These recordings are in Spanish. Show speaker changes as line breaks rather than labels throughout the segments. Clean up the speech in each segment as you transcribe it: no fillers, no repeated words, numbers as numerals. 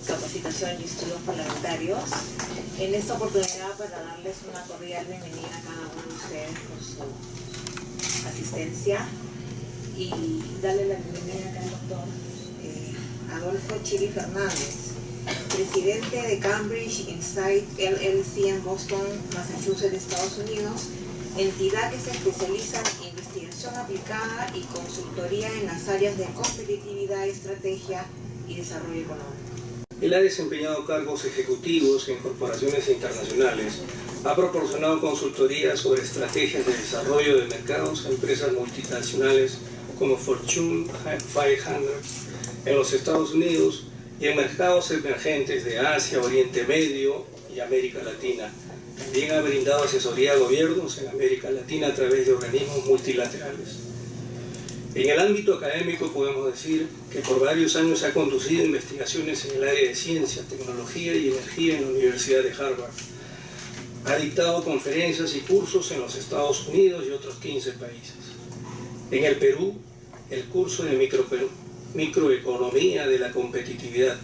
Capacitación y Estudios Parlamentarios. En esta oportunidad, para darles una cordial bienvenida a cada uno de ustedes por su asistencia y darle la bienvenida acá al doctor Adolfo Chiri Fernández, presidente de Cambridge Insight LLC en Boston, Massachusetts, Estados Unidos, entidad que se especializa en investigación aplicada y consultoría en las áreas de competitividad, estrategia y desarrollo económico.
Él ha desempeñado cargos ejecutivos en corporaciones internacionales, ha proporcionado consultoría sobre estrategias de desarrollo de mercados a empresas multinacionales como Fortune 500 en los Estados Unidos y en mercados emergentes de Asia, Oriente Medio y América Latina. También ha brindado asesoría a gobiernos en América Latina a través de organismos multilaterales. En el ámbito académico podemos decir que por varios años ha conducido investigaciones en el área de ciencia, tecnología y energía en la Universidad de Harvard. Ha dictado conferencias y cursos en los Estados Unidos y otros 15 países. En el Perú, el curso de microeconomía de la competitividad,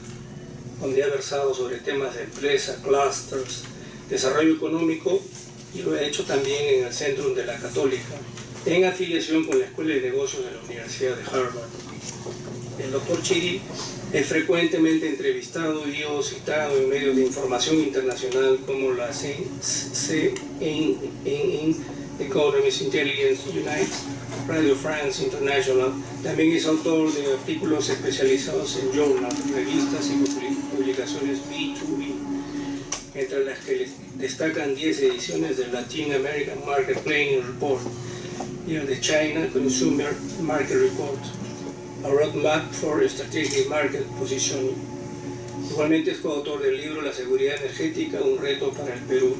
donde ha versado sobre temas de empresa, clusters, desarrollo económico, y lo ha hecho también en el Centrum de la Católica, en afiliación con la Escuela de Negocios de la Universidad de Harvard. El doctor Chiri es frecuentemente entrevistado y o citado en medios de información internacional como la CNN, Economist Intelligence Unite, Radio France International. También es autor de artículos especializados en journals, revistas y publicaciones B2B, entre las que destacan 10 ediciones del Latin American Market Planning Report y el de China Consumer Market Report, A Roadmap for Strategic Market Positioning. Igualmente es coautor del libro La seguridad energética, un reto para el Perú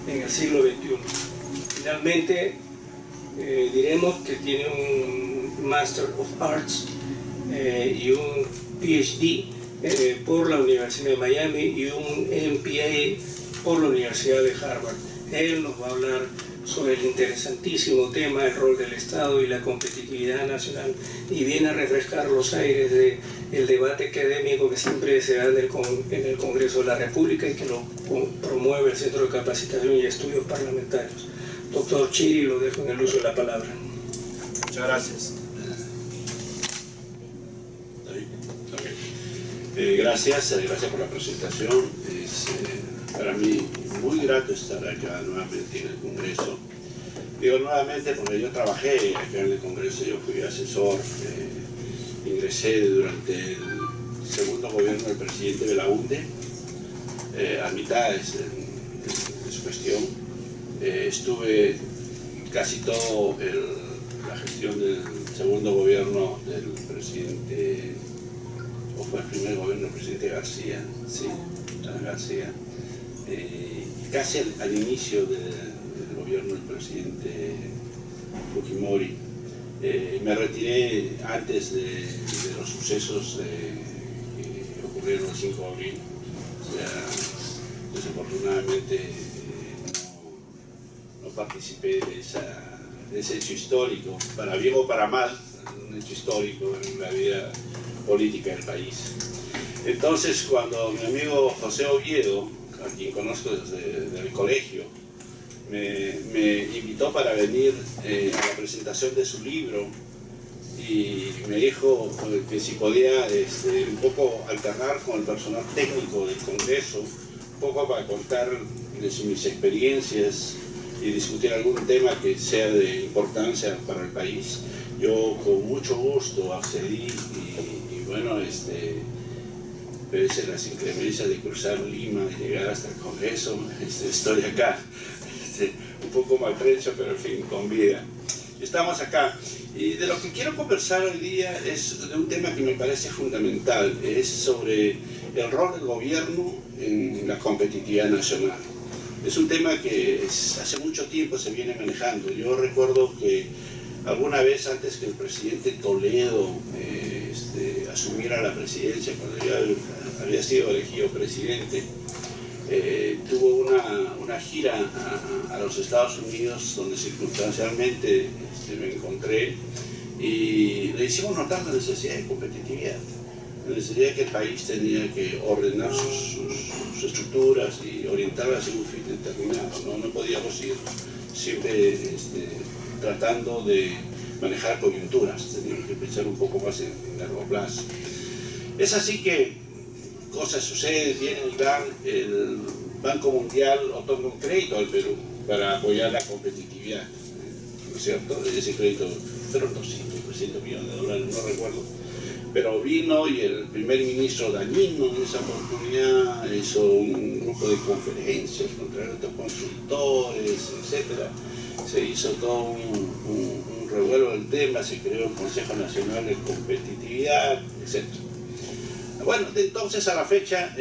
en el siglo XXI. Finalmente, diremos que tiene un Master of Arts y un PhD por la Universidad de Miami y un MPA por la Universidad de Harvard. Él nos va a hablar sobre el interesantísimo tema del rol del Estado y la competitividad nacional, y viene a refrescar los aires del debate académico que siempre se da en el Congreso de la República y que lo promueve el Centro de Capacitación y Estudios Parlamentarios. Doctor Chiri, lo dejo en el uso de la palabra.
Muchas gracias. Gracias por la presentación. Es para mí muy grato estar acá nuevamente en el Congreso. Digo nuevamente porque yo trabajé acá en el Congreso, yo fui asesor, ingresé durante el segundo gobierno del presidente Belaúnde, a mitad de su gestión. Estuve casi todo la gestión del segundo gobierno del presidente, o fue el primer gobierno del presidente García, sí, García, casi al inicio del gobierno del presidente Fujimori. Me retiré antes de los sucesos que ocurrieron el 5 de abril, o sea, desafortunadamente no participé de ese hecho histórico, para bien o para mal, un hecho histórico en la vida política del país. Entonces, cuando mi amigo José Oviedo, a quien conozco desde el colegio, me invitó para venir a la presentación de su libro y me dijo que si podía un poco alternar con el personal técnico del Congreso, un poco para contar mis experiencias y discutir algún tema que sea de importancia para el país. Yo con mucho gusto accedí y bueno, pese a las inclemencias de cruzar Lima y llegar hasta el Congreso, estoy acá, un poco maltrecho, pero en fin, con vida. Estamos acá. Y de lo que quiero conversar hoy día es de un tema que me parece fundamental, es sobre el rol del gobierno en la competitividad nacional. Es un tema que hace mucho tiempo se viene manejando. Yo recuerdo que alguna vez antes que el presidente Toledo asumiera la presidencia, cuando ya había sido elegido presidente, tuvo una gira a los Estados Unidos donde circunstancialmente me encontré y le hicimos notar la necesidad de competitividad. sería que el país tenía que ordenar sus estructuras y orientarlas hacia un fin determinado. No podíamos ir siempre tratando de manejar coyunturas, teníamos que pensar un poco más en largo plazo. Es así que cosas suceden, vienen y van. El Banco Mundial otorga un crédito al Perú para apoyar la competitividad, ¿no es cierto? Ese crédito fueron 200 millones de dólares, no recuerdo. Pero vino y el primer ministro Dañino en esa oportunidad hizo un grupo de conferencias contra estos consultores, etc. Se hizo todo un revuelo del tema, se creó el Consejo Nacional de Competitividad, etc. Bueno, de entonces a la fecha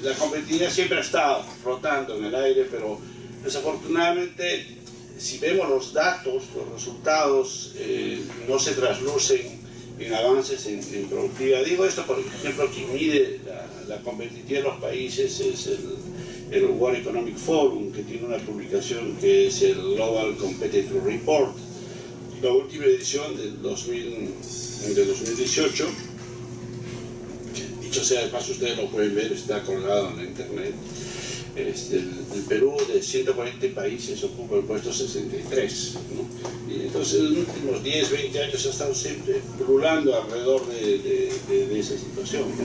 la competitividad siempre ha estado flotando en el aire, pero desafortunadamente si vemos los datos, los resultados no se traslucen en avances en productividad. Digo esto, por ejemplo, quien mide la competitividad de los países es el World Economic Forum, que tiene una publicación que es el Global Competitive Report, la última edición del 2018. Dicho sea de paso, ustedes lo pueden ver, está colgado en la internet. El Perú de 140 países ocupa el puesto 63, ¿no? Y entonces en los últimos 10, 20 años ha estado siempre pululando alrededor de esa situación, ¿no?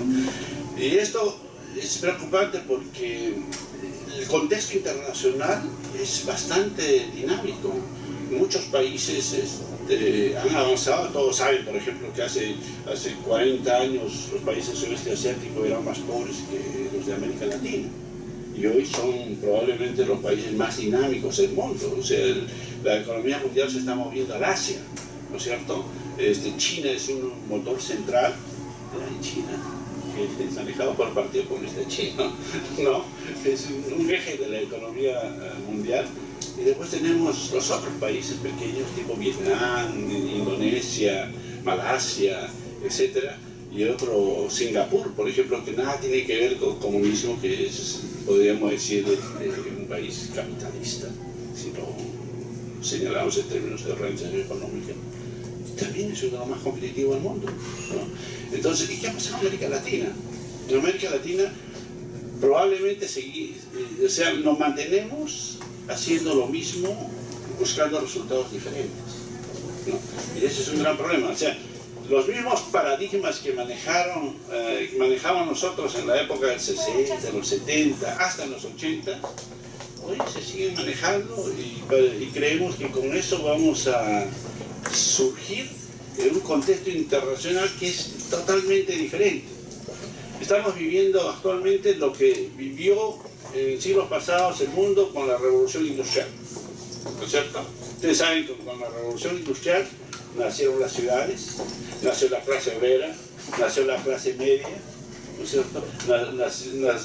Y esto es preocupante porque el contexto internacional es bastante dinámico. Muchos países han avanzado, todos saben, por ejemplo, que hace 40 años los países sudeste asiáticos eran más pobres que los de América Latina. Y hoy son probablemente los países más dinámicos del mundo. O sea, la economía mundial se está moviendo al Asia, ¿no es cierto? China es un motor central en China, que es manejado por el Partido Comunista Chino, ¿no? Es un eje de la economía mundial. Y después tenemos los otros países pequeños, tipo Vietnam, Indonesia, Malasia, etcétera. Y otro, Singapur, por ejemplo, que nada tiene que ver con el comunismo, que es, podríamos decir, un país capitalista, si lo señalamos en términos de organización económica. También es uno de los más competitivos del mundo, ¿no? Entonces, ¿y qué ha pasado en América Latina? En América Latina probablemente nos mantenemos haciendo lo mismo, buscando resultados diferentes, ¿no? Y ese es un gran problema. O sea, los mismos paradigmas que manejamos nosotros en la época del 60, los 70, hasta los 80, hoy se siguen manejando y creemos que con eso vamos a surgir en un contexto internacional que es totalmente diferente. Estamos viviendo actualmente lo que vivió en siglos pasados el mundo con la revolución industrial, ¿no es cierto? Ustedes saben que con la revolución industrial nacieron las ciudades, nació la clase obrera, nació la clase media, ¿no es cierto?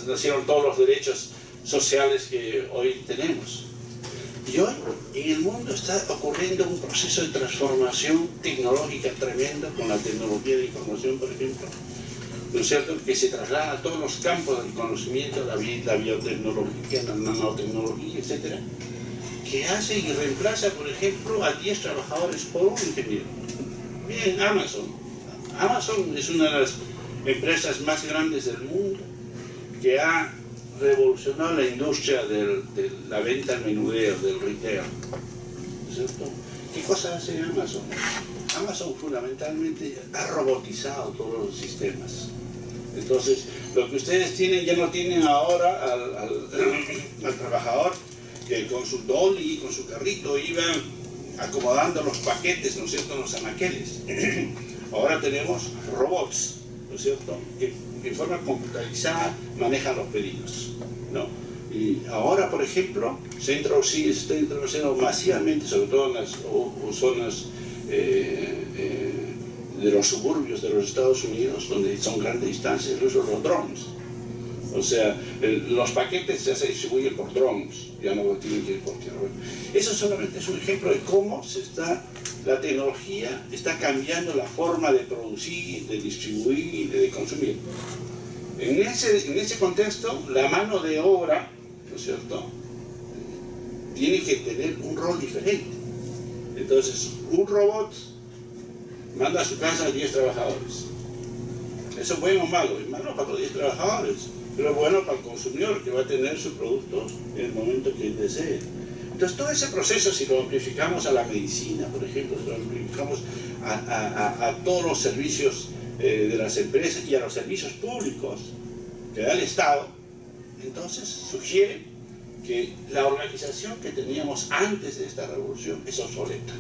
Nacieron todos los derechos sociales que hoy tenemos. Y hoy en el mundo está ocurriendo un proceso de transformación tecnológica tremendo con la tecnología de información, por ejemplo, ¿no es cierto?, que se traslada a todos los campos del conocimiento, la biotecnología, la nanotecnología, etcétera, que hace y reemplaza, por ejemplo, a 10 trabajadores por un ingeniero. Miren, Amazon. Amazon es una de las empresas más grandes del mundo que ha revolucionado la industria de la venta al menudeo, del retail, ¿no es cierto? ¿Qué cosa hace Amazon? Amazon fundamentalmente ha robotizado todos los sistemas. Entonces, lo que ustedes tienen, ya no tienen ahora al trabajador que con su dolly, con su carrito, iba acomodando los paquetes, ¿no es cierto?, en los anaqueles. Ahora tenemos robots, ¿no es cierto?, que en forma computarizada manejan los pedidos, ¿no? Y ahora, por ejemplo, se está introduciendo masivamente, sobre todo en las zonas de los suburbios de los Estados Unidos, donde son grandes distancias, incluso los drones. O sea, los paquetes ya se distribuyen por drones, ya no tienen que ir por tierra. Eso solamente es un ejemplo de cómo la tecnología está cambiando la forma de producir, de distribuir y de consumir. En ese contexto, la mano de obra, ¿no es cierto?, tiene que tener un rol diferente. Entonces, un robot manda a su casa a 10 trabajadores. ¿Eso es bueno o malo? Es malo para los 10 trabajadores, pero es bueno para el consumidor, que va a tener su producto en el momento que él desee. Entonces, todo ese proceso, si lo amplificamos a la medicina, por ejemplo, si lo amplificamos a todos los servicios de las empresas y a los servicios públicos que da el Estado, entonces sugiere que la organización que teníamos antes de esta revolución es obsoleta.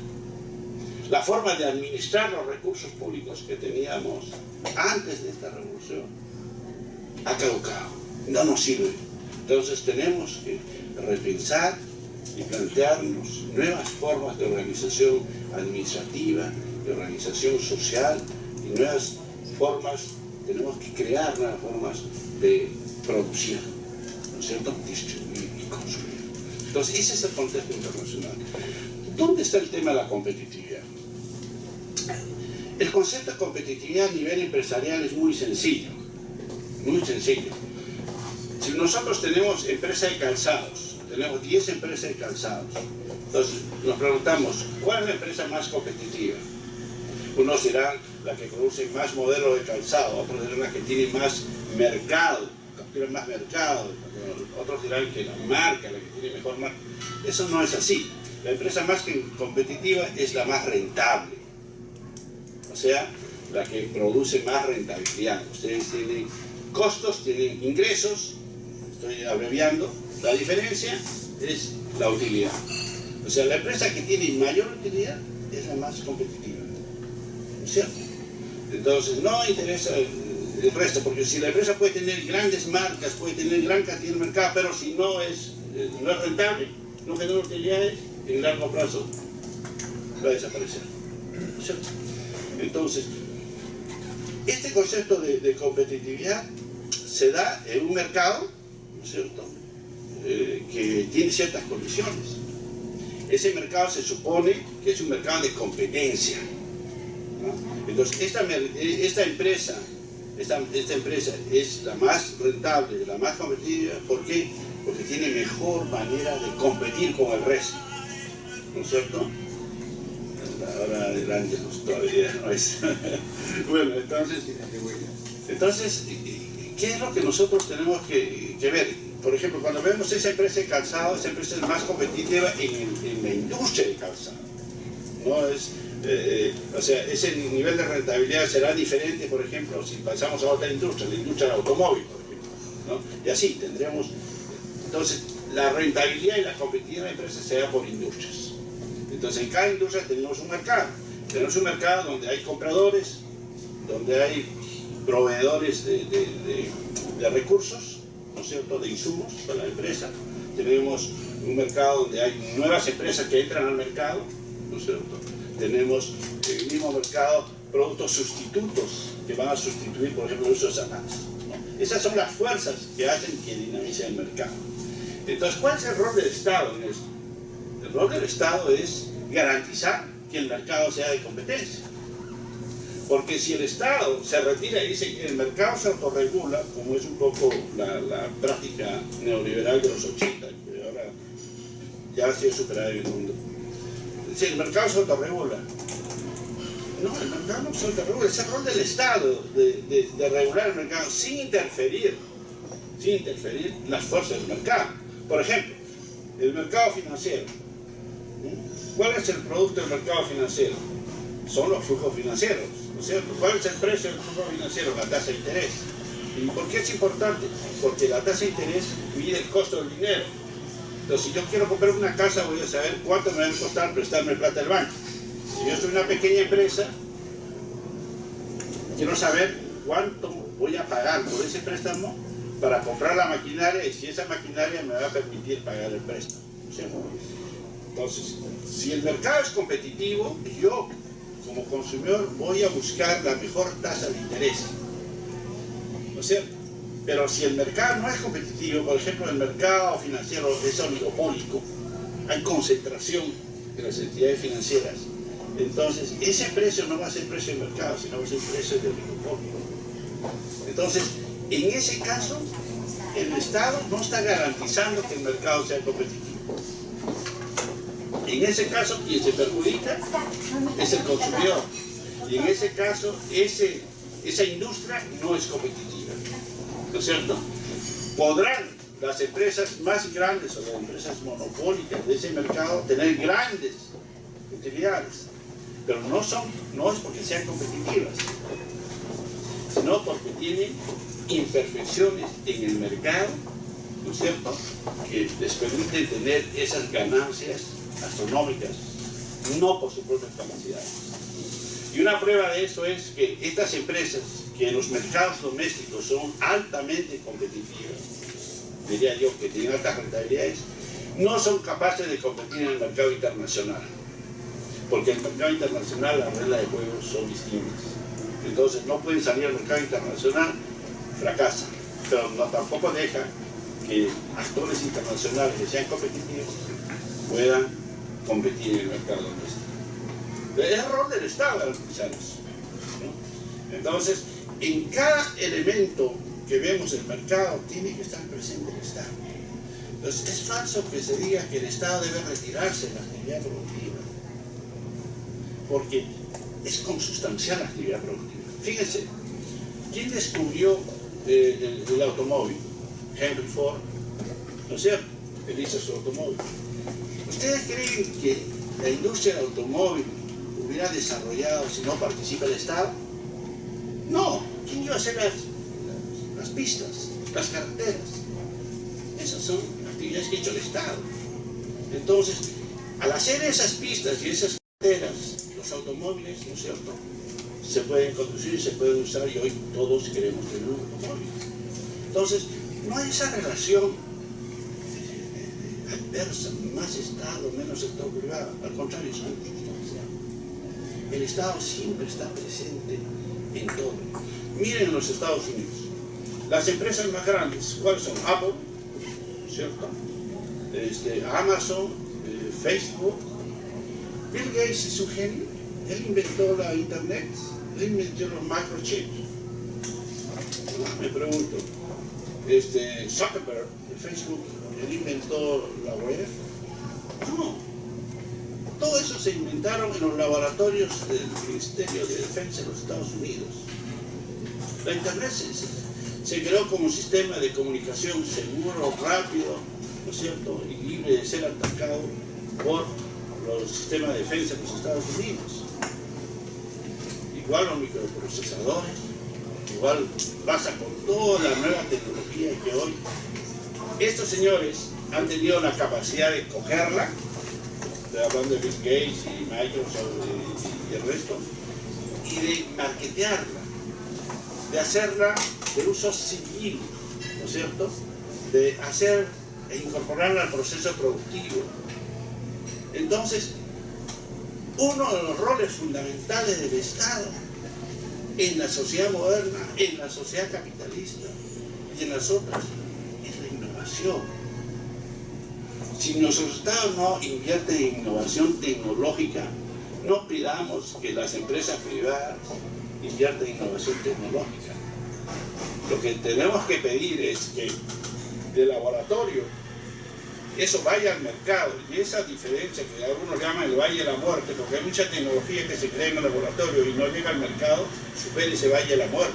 La forma de administrar los recursos públicos que teníamos antes de esta revolución ha caducado, no nos sirve. Entonces tenemos que repensar y plantearnos nuevas formas de organización administrativa, de organización social y nuevas formas, tenemos que crear nuevas formas de producir, ¿no es cierto?, distribuir y consumir. Entonces ese es el contexto internacional. ¿Dónde está el tema de la competitividad? El concepto de competitividad a nivel empresarial es muy sencillo, muy sencillo. Si nosotros tenemos empresa de calzados, tenemos 10 empresas de calzados, entonces nos preguntamos, ¿cuál es la empresa más competitiva? Unos dirán la que produce más modelos de calzado, otros dirán la que tiene más mercado, captura más mercado, otros dirán que la marca, la que tiene mejor marca. Eso no es así. La empresa más competitiva es la más rentable, o sea, la que produce más rentabilidad. Ustedes tienen costos, tienen ingresos, estoy abreviando, la diferencia es la utilidad. O sea, la empresa que tiene mayor utilidad es la más competitiva, ¿no es cierto? Entonces, no interesa el resto, porque si la empresa puede tener grandes marcas, puede tener gran cantidad de mercado, pero si no es rentable, no genera utilidades, en largo plazo va a desaparecer, ¿no es cierto? Entonces, este concepto de competitividad se da en un mercado, ¿no es cierto?, que tiene ciertas condiciones. Ese mercado se supone que es un mercado de competencia, ¿no? Entonces, esta empresa es la más rentable, la más competitiva. ¿Por qué? Porque tiene mejor manera de competir con el resto, ¿no es cierto? Ahora adelante, pues todavía no es. Bueno, entonces, ¿qué es lo que nosotros tenemos que ver? Por ejemplo, cuando vemos esa empresa de calzado, esa empresa es más competitiva en la industria de calzado, ¿no? O sea, ese nivel de rentabilidad será diferente, por ejemplo, si pasamos a otra industria, la industria del automóvil, por ejemplo, ¿no? Y así tendremos. Entonces, la rentabilidad y la competitividad de la empresa se da por industrias. Entonces, en cada industria tenemos un mercado. Tenemos un mercado donde hay compradores, donde hay proveedores de recursos, ¿no es cierto?, de insumos para la empresa. Tenemos un mercado donde hay nuevas empresas que entran al mercado, ¿no es cierto? Tenemos en el mismo mercado productos sustitutos que van a sustituir, por ejemplo, el uso de zapatos, ¿no? Esas son las fuerzas que hacen que dinamice el mercado. Entonces, ¿cuál es el rol del Estado en esto? El rol del Estado es garantizar que el mercado sea de competencia. Porque si el Estado se retira y dice que el mercado se autorregula, como es un poco la práctica neoliberal de los 80, que ahora ya ha sido superada en el mundo. Si el mercado se autorregula. No, el mercado no se autorregula, es el rol del Estado de regular el mercado sin interferir las fuerzas del mercado. Por ejemplo, el mercado financiero. ¿Cuál es el producto del mercado financiero? Son los flujos financieros, ¿no es cierto? ¿Cuál es el precio del flujo financiero? La tasa de interés. ¿Y por qué es importante? Porque la tasa de interés mide el costo del dinero. Entonces, si yo quiero comprar una casa, voy a saber cuánto me va a costar prestarme plata del banco. Si yo soy una pequeña empresa, quiero saber cuánto voy a pagar por ese préstamo para comprar la maquinaria y si esa maquinaria me va a permitir pagar el préstamo, ¿no es cierto? Entonces, si el mercado es competitivo, yo como consumidor voy a buscar la mejor tasa de interés, ¿no es cierto? Pero si el mercado no es competitivo, por ejemplo, el mercado financiero es oligopólico, hay concentración de las entidades financieras, entonces ese precio no va a ser precio de mercado, sino va a ser precio de oligopolio. Entonces, en ese caso, el Estado no está garantizando que el mercado sea competitivo. En ese caso, quien se perjudica es el consumidor. Y en ese caso, ese esa industria no es competitiva, ¿no es cierto? Podrán las empresas más grandes o las empresas monopólicas de ese mercado tener grandes utilidades, pero no es porque sean competitivas, sino porque tienen imperfecciones en el mercado, ¿no es cierto?, que les permiten tener esas ganancias astronómicas, no por sus propias capacidades. Y una prueba de eso es que estas empresas, que en los mercados domésticos son altamente competitivas, diría yo que tienen altas rentabilidades, no son capaces de competir en el mercado internacional, porque en el mercado internacional las reglas de juego son distintas. Entonces no pueden salir al mercado internacional, fracasan, pero no, tampoco dejan que actores internacionales que sean competitivos puedan competir en el mercado doméstico. Es error del Estado garantizar eso, ¿no? Entonces, en cada elemento que vemos en el mercado tiene que estar presente el Estado. Entonces, es falso que se diga que el Estado debe retirarse de la actividad productiva, porque es consustancial la actividad productiva. Fíjense, ¿quién descubrió el automóvil? Henry Ford, ¿no es cierto? Él hizo su automóvil. ¿Ustedes creen que la industria del automóvil hubiera desarrollado si no participa el Estado? No. ¿Quién iba a hacer las pistas, las carreteras? Esas son actividades que ha hecho el Estado. Entonces, al hacer esas pistas y esas carreteras, los automóviles, ¿no es cierto?, se pueden conducir, se pueden usar, y hoy todos queremos tener un automóvil. Entonces, no hay esa relación adversa, más Estado, menos sector privado. Al contrario, es antidistancial. El Estado siempre está presente en todo. Miren en los Estados Unidos, las empresas más grandes, ¿cuáles son? Apple, ¿cierto? Amazon, Facebook. Bill Gates es un genio. Él inventó la Internet, él inventó los microchips. Me pregunto, Zuckerberg de Facebook, él inventó la web. No, todo eso se inventaron en los laboratorios del Ministerio de Defensa de los Estados Unidos. La Internet se creó como un sistema de comunicación seguro, rápido, ¿no es cierto?, y libre de ser atacado por los sistemas de defensa de los Estados Unidos. Igual los microprocesadores, igual pasa con toda la nueva tecnología que hoy estos señores han tenido la capacidad de cogerla, estoy hablando de Bill Gates y Microsoft y el resto, y de marketearla, de hacerla de uso civil, ¿no es cierto?, de hacer e incorporarla al proceso productivo. Entonces, uno de los roles fundamentales del Estado en la sociedad moderna, en la sociedad capitalista y en las otras, es la innovación. Si nuestros Estados no invierten en innovación tecnológica, no pidamos que las empresas privadas inviertan en innovación tecnológica. Lo que tenemos que pedir es que de laboratorio eso vaya al mercado, y esa diferencia que algunos llaman el valle de la muerte, porque hay mucha tecnología que se crea en el laboratorio y no llega al mercado, supera ese valle de la muerte.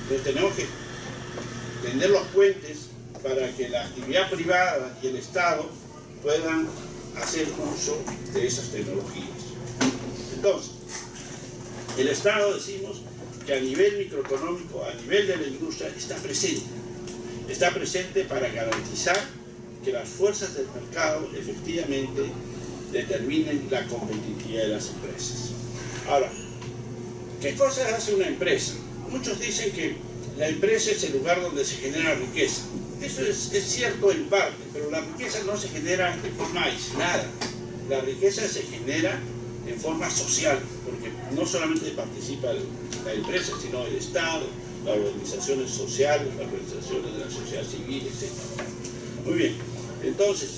Entonces tenemos que tender los puentes para que la actividad privada y el Estado puedan hacer uso de esas tecnologías. Entonces, el Estado, decimos, que a nivel microeconómico, a nivel de la industria, está presente para garantizar que las fuerzas del mercado efectivamente determinen la competitividad de las empresas. Ahora, ¿qué cosas hace una empresa? Muchos dicen que la empresa es el lugar donde se genera riqueza. Eso es cierto en parte, pero la riqueza no se genera de forma aislada. La riqueza se genera en forma social, porque no solamente participa la empresa, sino el Estado, las organizaciones sociales, las organizaciones de la sociedad civil, etc. Muy bien, entonces,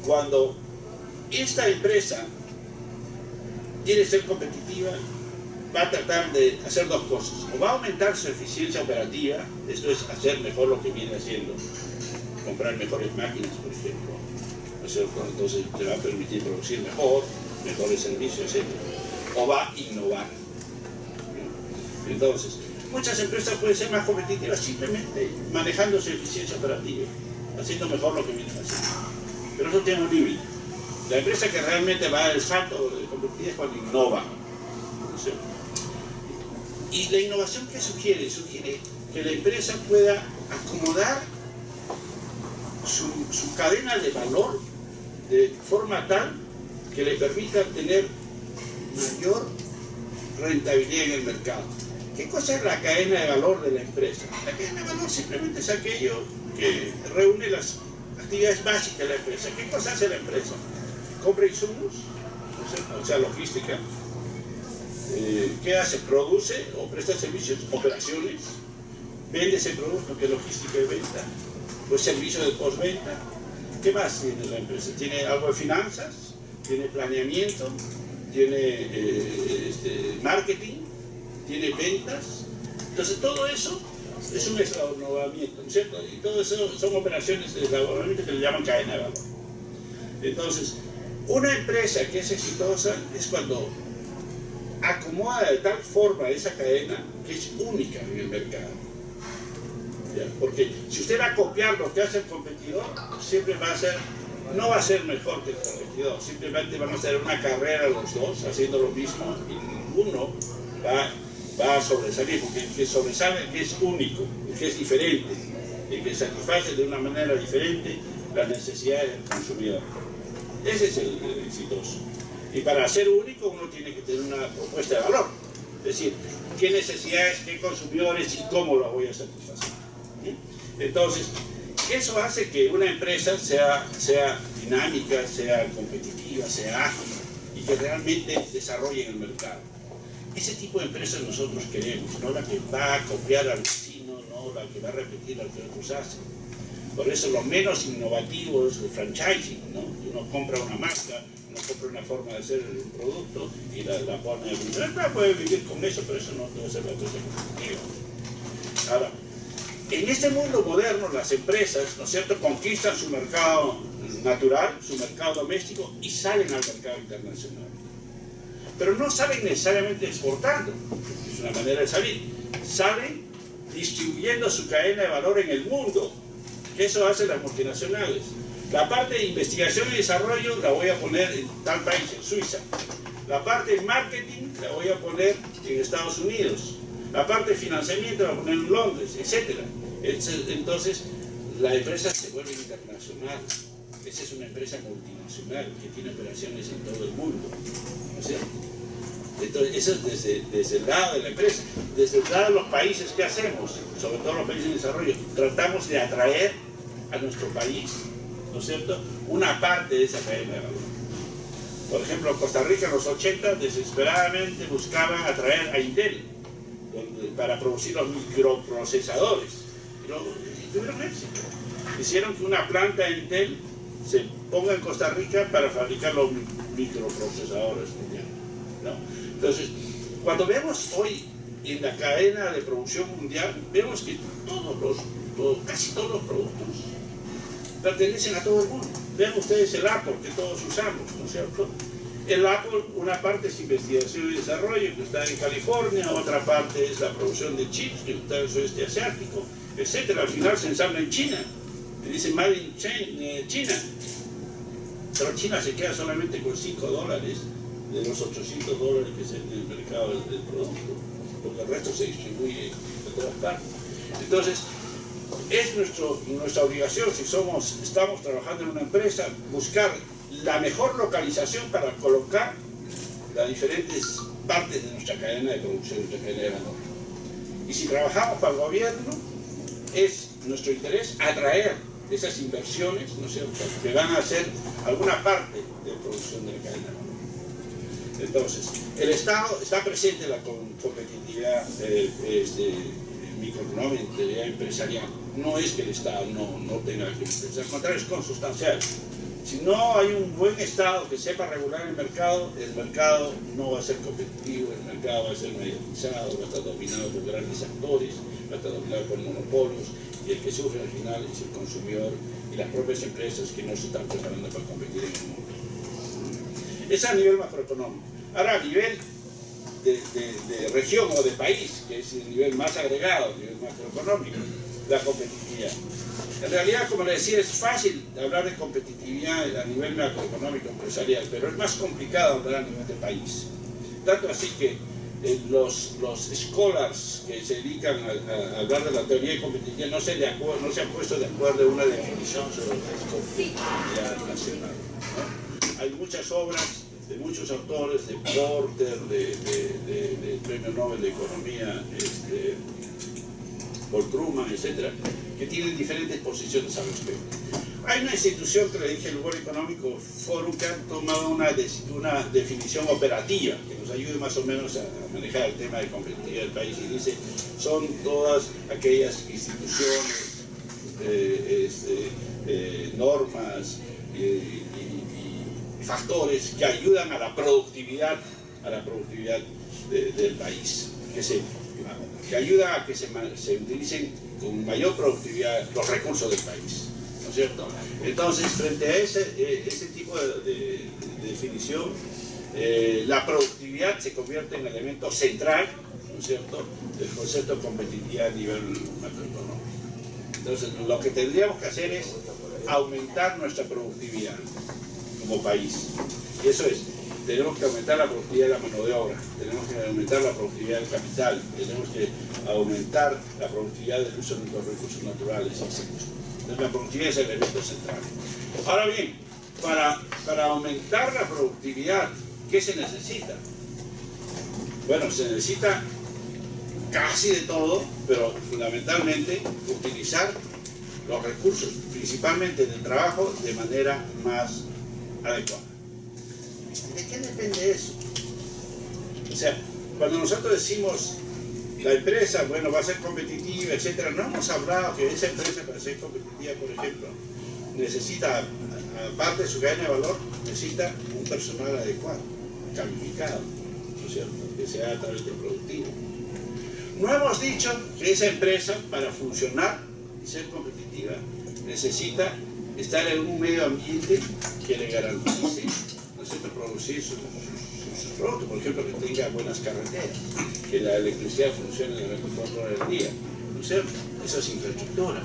cuando esta empresa quiere ser competitiva, va a tratar de hacer dos cosas. O va a aumentar su eficiencia operativa, esto es hacer mejor lo que viene haciendo, comprar mejores máquinas, por ejemplo, ¿no es cierto? Entonces te va a permitir producir mejor, mejores servicios, etc. O va a innovar. Entonces, muchas empresas pueden ser más competitivas simplemente manejando su eficiencia operativa, haciendo mejor lo que vienen haciendo. Pero eso tiene un límite. La empresa que realmente va a dar el salto de competitividad es cuando innova, ¿no es cierto? Y la innovación, ¿qué sugiere? Sugiere que la empresa pueda acomodar su cadena de valor de forma tal que le permita tener mayor rentabilidad en el mercado. ¿Qué cosa es la cadena de valor de la empresa? La cadena de valor simplemente es aquello que reúne las actividades básicas de la empresa. ¿Qué cosa hace la empresa? Compra insumos, o sea, logística. ¿Qué hace? Produce o presta servicios, operaciones. Vende ese producto, que es logística y venta. Pues servicio de postventa. ¿Qué más tiene la empresa? Tiene algo de finanzas, tiene planeamiento, tiene marketing, tiene ventas. Entonces todo eso es un eslabonamiento, ¿no es cierto? Y todo eso son operaciones de eslabonamiento que le llaman cadena de valor. Entonces, una empresa que es exitosa es cuando acomoda de tal forma esa cadena que es única en el mercado. ¿Ya? Porque si usted va a copiar lo que hace el competidor, siempre va a ser, no va a ser mejor que el competidor, simplemente van a hacer una carrera los dos haciendo lo mismo y ninguno va a sobresalir, porque el que sobresale es el que es único, el que es diferente, el que satisface de una manera diferente las necesidades del consumidor. Ese es el exitoso. Y para ser único uno tiene que tener una propuesta de valor, es decir, qué necesidades, qué consumidores y cómo lo voy a satisfacer. Entonces, eso hace que una empresa sea dinámica, sea competitiva, sea ágil y que realmente desarrolle en el mercado. Ese tipo de empresas nosotros queremos, no la que va a copiar al vecino, no la que va a repetir lo que otros hacen. Por eso lo menos innovativo es el franchising, ¿no? Uno compra una marca, uno compra una forma de hacer un producto y la pone en el mercado. Puede vivir con eso, pero eso no debe ser la cosa competitiva. Ahora, en este mundo moderno, las empresas, ¿no es cierto?, conquistan su mercado natural, su mercado doméstico y salen al mercado internacional. Pero no salen necesariamente exportando, es una manera de salir. Salen distribuyendo su cadena de valor en el mundo, que eso hacen las multinacionales. La parte de investigación y desarrollo la voy a poner en tal país, en Suiza. La parte de marketing la voy a poner en Estados Unidos. La parte de financiamiento la voy a poner en Londres, etc. Entonces, la empresa se vuelve internacional. Esa es una empresa multinacional que tiene operaciones en todo el mundo, ¿no es cierto? Entonces, eso es desde el lado de la empresa. Desde el lado de los países, ¿qué hacemos? Sobre todo los países en desarrollo, tratamos de atraer a nuestro país, ¿no es cierto?, una parte de esa cadena de valor. Por ejemplo, Costa Rica en los 80 desesperadamente buscaban atraer a Intel para producir los microprocesadores. Y tuvieron éxito. Hicieron que una planta de Intel se ponga en Costa Rica para fabricar los microprocesadores mundiales, ¿no? Entonces, cuando vemos hoy en la cadena de producción mundial, vemos que casi todos los productos pertenecen a todo el mundo. Vean ustedes el Apple que todos usamos, ¿no es cierto? El Apple, una parte es investigación y desarrollo, que está en California, otra parte es la producción de chips, que está en el sudeste asiático, etc. Al final se ensambla en China, le dicen Made in China. Pero China se queda solamente con $5 de los $800 que es en el mercado del producto, porque el resto se distribuye de todas partes. Entonces, es nuestra obligación, si estamos trabajando en una empresa, buscar la mejor localización para colocar las diferentes partes de nuestra cadena de producción, nuestra cadena de valor. Y si trabajamos para el gobierno, es nuestro interés atraer esas inversiones, ¿no es cierto?, que van a hacer alguna parte de producción de la cadena de valor. Entonces, el Estado está presente en la competitividad microeconómica, empresarial. No es que el Estado no tenga que pensar, al contrario, es consustancial. Si no hay un buen Estado que sepa regular el mercado no va a ser competitivo, el mercado va a ser mediatizado, va a estar dominado por grandes actores, va a estar dominado por monopolios, y el que sufre al final es el consumidor y las propias empresas que no se están preparando para competir en el mundo. Es a nivel macroeconómico. Ahora, a nivel de región o de país, que es el nivel más agregado, el nivel macroeconómico, la competitividad. En realidad, como le decía, es fácil hablar de competitividad a nivel macroeconómico empresarial, pero es más complicado hablar a nivel de país. Tanto así que los scholars que se dedican a hablar de la teoría de competitividad no se han puesto de acuerdo en una definición sobre lo que es competitividad nacional, ¿no? Hay muchas obras de muchos autores, de Porter, del Premio Nobel de Economía, Paul Krugman, etc., que tienen diferentes posiciones al respecto. Hay una institución que le dije, el World Economic Forum, que ha tomado una definición operativa que nos ayude más o menos a manejar el tema de competitividad del país, y dice, son todas aquellas instituciones, normas y factores que ayudan a la productividad del país, que ayuda a que se utilicen con mayor productividad los recursos del país, ¿no es cierto? Entonces, frente a ese tipo de definición, la productividad se convierte en elemento central, ¿no es cierto?, del concepto de competitividad a nivel macroeconómico. Entonces, lo que tendríamos que hacer es aumentar nuestra productividad como país, y eso es, tenemos que aumentar la productividad de la mano de obra, tenemos que aumentar la productividad del capital, tenemos que aumentar la productividad del uso de los recursos naturales, etc. Entonces la productividad es el elemento central. Ahora bien, para aumentar la productividad, ¿qué se necesita? Bueno, se necesita casi de todo, pero fundamentalmente utilizar los recursos, principalmente del trabajo, de manera más adecuada. ¿De qué depende eso? O sea, cuando nosotros decimos la empresa, bueno, va a ser competitiva, etc., no hemos hablado que esa empresa, para ser competitiva, por ejemplo, necesita, aparte de su cadena de valor, necesita un personal adecuado, calificado, ¿no es cierto?, que sea altamente productivo. No hemos dicho que esa empresa, para funcionar y ser competitiva, necesita estar en un medio ambiente que le garantice, ¿no es cierto?, producir sus productos, por ejemplo, que tenga buenas carreteras, que la electricidad funcione las 24 horas del día, ¿no es cierto? Eso es infraestructura.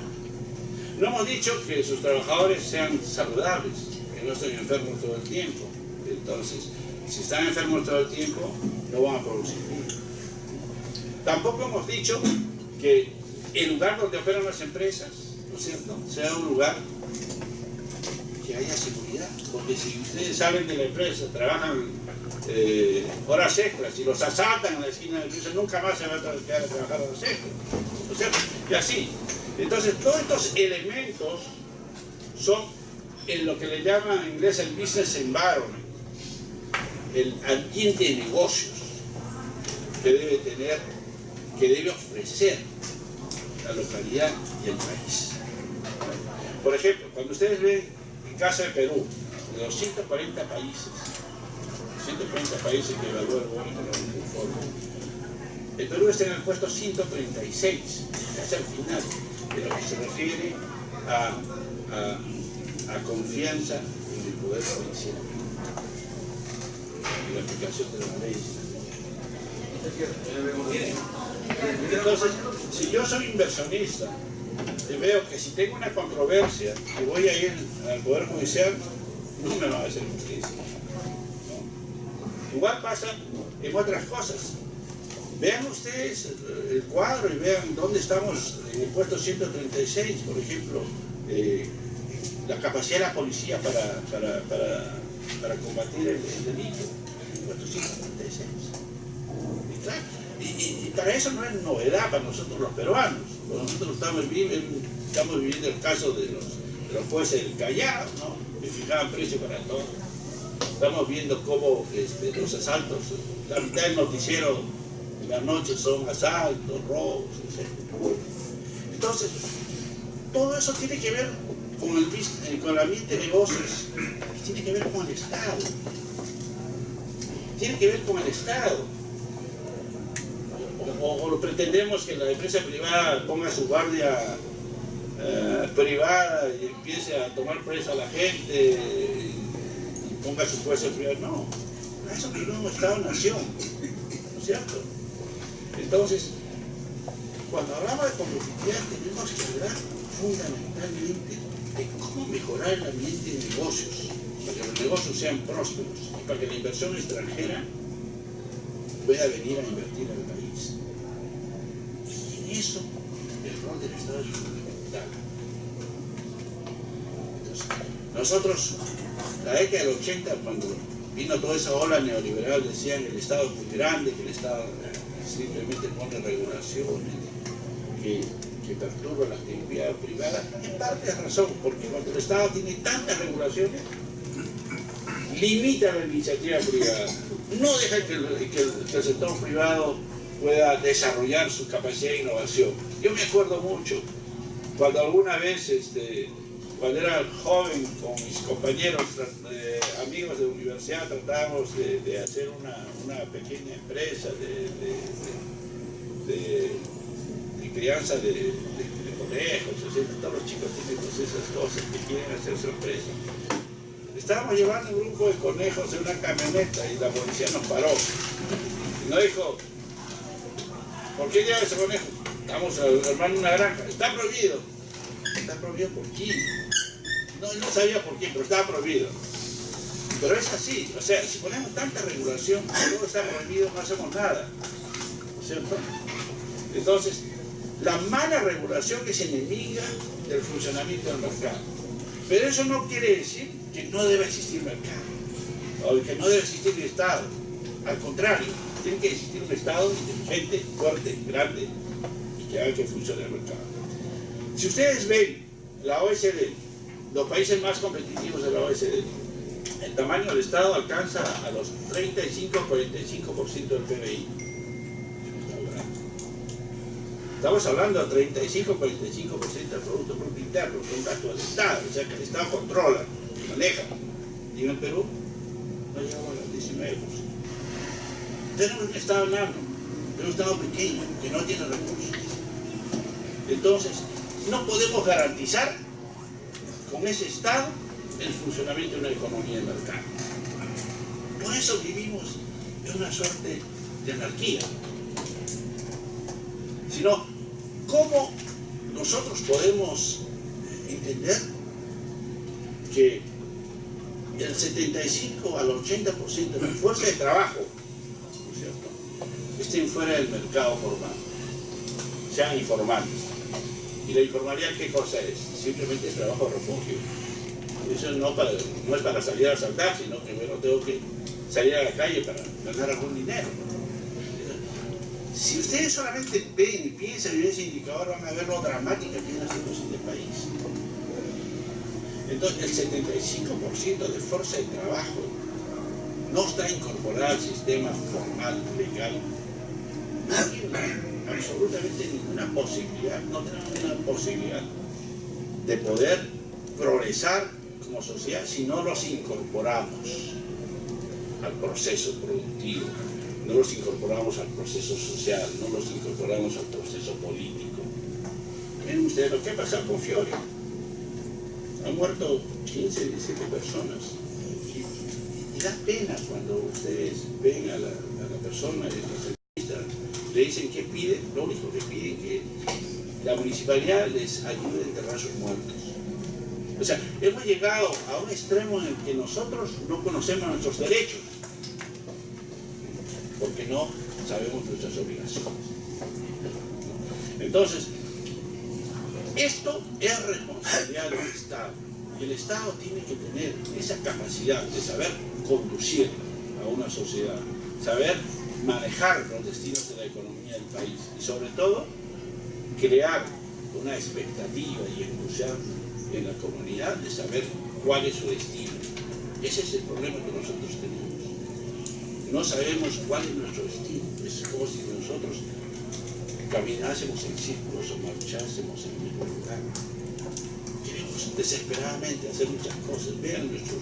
No hemos dicho que sus trabajadores sean saludables, que no estén enfermos todo el tiempo. Entonces, si están enfermos todo el tiempo, no van a producir bien. Tampoco hemos dicho que el lugar donde operan las empresas, ¿no es cierto?, sea un lugar que haya seguridad, porque si ustedes salen de la empresa, trabajan horas extras y los asaltan en la esquina de la empresa, nunca más se van a quedar a trabajar horas extras, ¿no es cierto? Y así. Entonces, todos estos elementos son en lo que le llaman en inglés el business environment, el ambiente de negocios que debe tener, que debe ofrecer la localidad y el país. Por ejemplo, cuando ustedes ven el caso de Perú, de los 140 países que evalúa el World Economic Forum, el Perú está en el puesto 136, casi al final, en lo que se refiere a confianza en el poder policial y la aplicación de las leyes. Entonces, si yo soy inversionista y veo que si tengo una controversia y voy a ir al Poder Judicial, no me va a hacer justicia. ¿No? Igual pasa en otras cosas. Vean ustedes el cuadro y vean dónde estamos en el puesto 136, por ejemplo, la capacidad de la policía para combatir el delito, el puesto 136. Y claro, y para eso no es novedad para nosotros los peruanos. Nosotros estamos viviendo el caso de los jueces del Callao, ¿no?, que fijaban precio para todo. Estamos viendo cómo los asaltos, la mitad del noticiero en la noche son asaltos, robos, etc. Entonces, todo eso tiene que ver con el ambiente de negocios, y tiene que ver con el Estado. Tiene que ver con el Estado. O pretendemos que la empresa privada ponga su guardia privada y empiece a tomar presa a la gente y ponga su juez privado. No, para eso primero un Estado-nación, ¿no es cierto? Entonces, cuando hablamos de competitividad tenemos que hablar fundamentalmente de cómo mejorar el ambiente de negocios, para que los negocios sean prósperos y para que la inversión extranjera pueda venir a invertir al país. Y en eso el rol del Estado es fundamental. Entonces, nosotros, la década del 80, cuando vino toda esa ola neoliberal, decían que el Estado es muy grande, que el Estado simplemente pone regulaciones, que perturba la actividad privada. En parte es razón, porque cuando el Estado tiene tantas regulaciones, limita la iniciativa privada, no deja que el sector privado pueda desarrollar su capacidad de innovación. Yo me acuerdo mucho, cuando alguna vez, cuando era joven, con mis compañeros, amigos de universidad, tratábamos de hacer una pequeña empresa de crianza de conejos, todos los chicos tienen pues esas cosas que quieren hacer su empresa. Estábamos llevando un grupo de conejos en una camioneta y la policía nos paró. Y nos dijo, ¿por qué lleva ese conejo? Estamos armando una granja. Está prohibido. ¿Está prohibido por quién? No, él no sabía por qué, pero estaba prohibido. Pero es así, o sea, si ponemos tanta regulación, todo está prohibido, no hacemos nada. ¿No es cierto? Entonces, la mala regulación es enemiga del funcionamiento del mercado. Pero eso no quiere decir que no debe existir mercado, o que no debe existir el Estado. Al contrario, tiene que existir un Estado inteligente, fuerte, grande, y que haga que funcione el mercado. Si ustedes ven la OECD, los países más competitivos de la OECD, el tamaño del Estado alcanza a los 35-45% del PBI. Estamos hablando del 35-45% del Producto Bruto Interno, que es un gasto del Estado, o sea que el Estado controla, maneja. Y en el Perú no llegamos al 19%. Tenemos un Estado enano, tenemos un Estado pequeño, que no tiene recursos. Entonces, no podemos garantizar con ese Estado el funcionamiento de una economía de mercado. Por eso vivimos en una suerte de anarquía. Sino, ¿cómo nosotros podemos entender que del 75 al 80% de la fuerza de trabajo, ¿no es cierto?, estén fuera del mercado formal, sean informales? ¿Y la informalidad qué cosa es? Simplemente trabajo refugio. Eso no es para salir a asaltar, sino que bueno, tengo que salir a la calle para ganar algún dinero. Si ustedes solamente ven y piensan en ese indicador, van a ver lo dramática que es la situación del país. Entonces, el 75% de fuerza de trabajo no está incorporada al sistema formal, legal. No tiene absolutamente ninguna posibilidad, no tenemos ninguna posibilidad de poder progresar como sociedad si no los incorporamos al proceso productivo, no los incorporamos al proceso social, no los incorporamos al proceso político. Miren ustedes lo que ha pasado con Fiori. Han muerto 15, 17 personas. Y da pena cuando ustedes ven a la persona en las entrevistas, le dicen que piden, lo único que piden es que la municipalidad les ayude a enterrar sus muertos. O sea, hemos llegado a un extremo en el que nosotros no conocemos nuestros derechos, porque no sabemos nuestras obligaciones. Entonces, esto es responsabilidad del Estado. Y el Estado tiene que tener esa capacidad de saber conducir a una sociedad, saber manejar los destinos de la economía del país y sobre todo crear una expectativa y entusiasmo en la comunidad de saber cuál es su destino. Ese es el problema que nosotros tenemos. No sabemos cuál es nuestro destino. Es como si nosotros caminásemos en círculos o marchásemos en el mismo lugar. Queremos desesperadamente hacer muchas cosas. Vean nuestros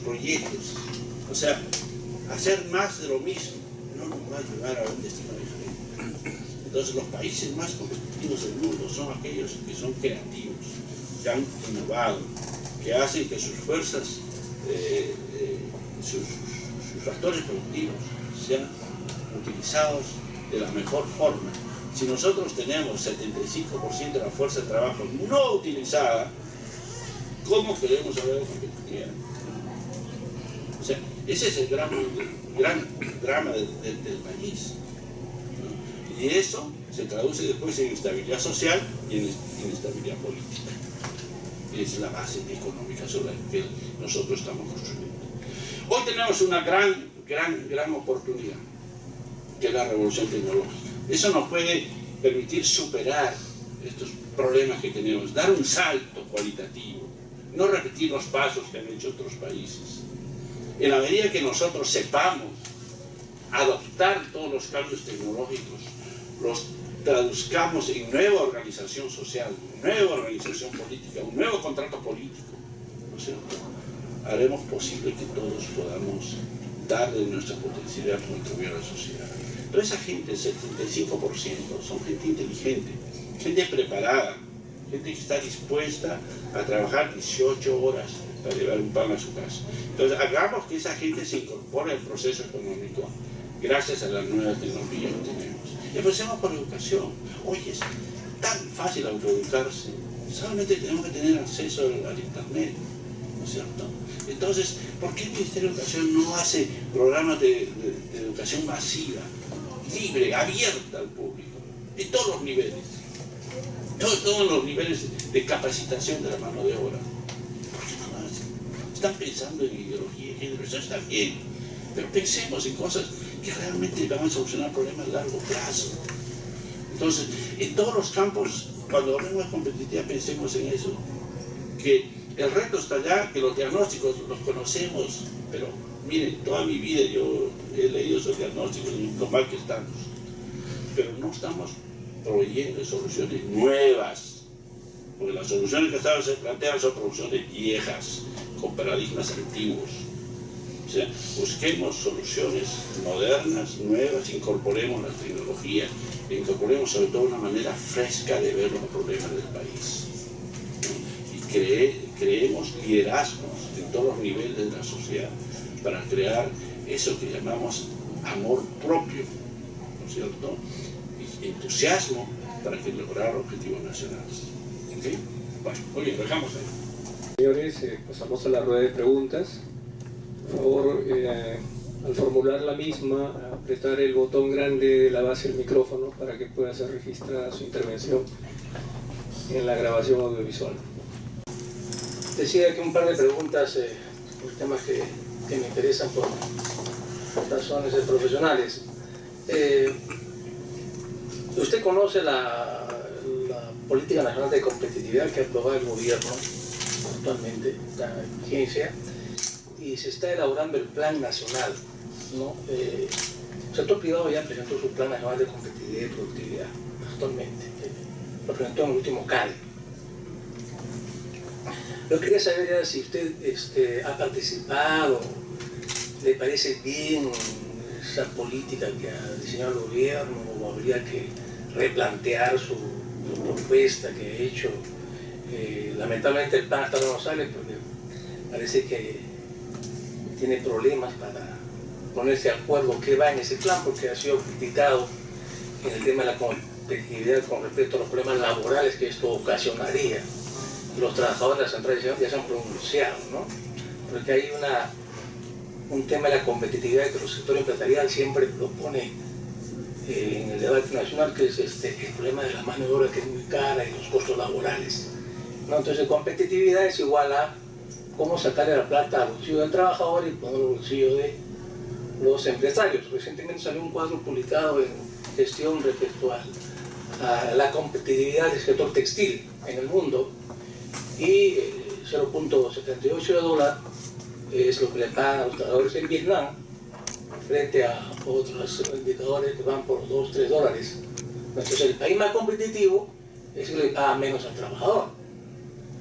proyectos. O sea, hacer más de lo mismo no nos va a llevar a un destino diferente. Entonces los países más competitivos del mundo son aquellos que son creativos, que han innovado, que hacen que sus fuerzas, sus factores productivos sean utilizados de la mejor forma. Si nosotros tenemos 75% de la fuerza de trabajo no utilizada, ¿cómo queremos hablar de competitividad? O sea, ese es el gran drama del país, ¿no? Y eso se traduce después en inestabilidad social y en inestabilidad política. Es la base económica sobre la que nosotros estamos construyendo. Hoy tenemos una gran oportunidad, que es la revolución tecnológica. Eso nos puede permitir superar estos problemas que tenemos, dar un salto cualitativo, no repetir los pasos que han hecho otros países. En la medida que nosotros sepamos adoptar todos los cambios tecnológicos, los traduzcamos en nueva organización social, nueva organización política, un nuevo contrato político, ¿no es cierto? Haremos posible que todos podamos dar de nuestra potencialidad para contribuir a la sociedad. Toda esa gente, el 75%, son gente inteligente, gente preparada, gente que está dispuesta a trabajar 18 horas para llevar un pan a su casa. Entonces, hagamos que esa gente se incorpore al proceso económico gracias a la nueva tecnología que tenemos. Empecemos por educación. Oye, es tan fácil autoeducarse. Solamente tenemos que tener acceso al internet, ¿no es cierto? Entonces, ¿por qué el Ministerio de Educación no hace programas de educación masiva, libre, abierta al público, en todos los niveles? Todos los niveles de capacitación de la mano de obra. ¿Por qué no lo hacen? Están pensando en ideología y género, eso está bien, pero pensemos en cosas que realmente van a solucionar problemas a largo plazo. Entonces, en todos los campos, cuando hablemos de competitividad, pensemos en eso, que el reto está allá, que los diagnósticos los conocemos, pero miren, toda mi vida yo he leído esos diagnósticos y lo mal que estamos, pero no estamos proveyendo soluciones nuevas, porque las soluciones que se plantean son soluciones viejas, con paradigmas antiguos. O sea, busquemos soluciones modernas, nuevas, incorporemos las tecnologías, incorporemos sobre todo una manera fresca de ver los problemas del país, ¿no? Y creemos liderazgos en todos los niveles de la sociedad para crear eso que llamamos amor propio, ¿no es cierto? Y entusiasmo para lograr objetivos nacionales. ¿Okay? Bueno, muy bien, lo dejamos ahí.
Señores, pasamos a la rueda de preguntas. Por favor, al formular la misma, apretar el botón grande de la base del micrófono para que pueda ser registrada su intervención en la grabación audiovisual.
Decía que un par de preguntas por temas que me interesan por razones profesionales. Usted conoce la Política Nacional de Competitividad que aprobó el gobierno actualmente, está en vigencia, y se está elaborando el Plan Nacional, ¿no? El sector privado ya presentó su Plan Nacional de Competitividad y Productividad actualmente, lo presentó en el último CADE. Lo que quería saber era si usted ha participado, le parece bien esa política que ha diseñado el gobierno, o habría que replantear su propuesta que ha hecho. Lamentablemente el plan hasta no sale porque parece que tiene problemas para ponerse de acuerdo qué va en ese plan, porque ha sido criticado en el tema de la competitividad con respecto a los problemas laborales que esto ocasionaría. Los trabajadores de las centrales ya se han pronunciado, ¿no? Porque hay un tema de la competitividad que el sector empresarial siempre propone en el debate nacional, que es el problema de la mano de obra, que es muy cara, y los costos laborales, ¿no? Entonces, competitividad es igual a cómo sacarle la plata al bolsillo del trabajador y ponerlo al bolsillo de los empresarios. Recientemente salió un cuadro publicado en Gestión respecto a la competitividad del sector textil en el mundo, y 0.78 de dólar es lo que le pagan a los trabajadores en Vietnam, frente a otros indicadores que van por 2, 3 dólares. Entonces, el país más competitivo es el que le paga menos al trabajador,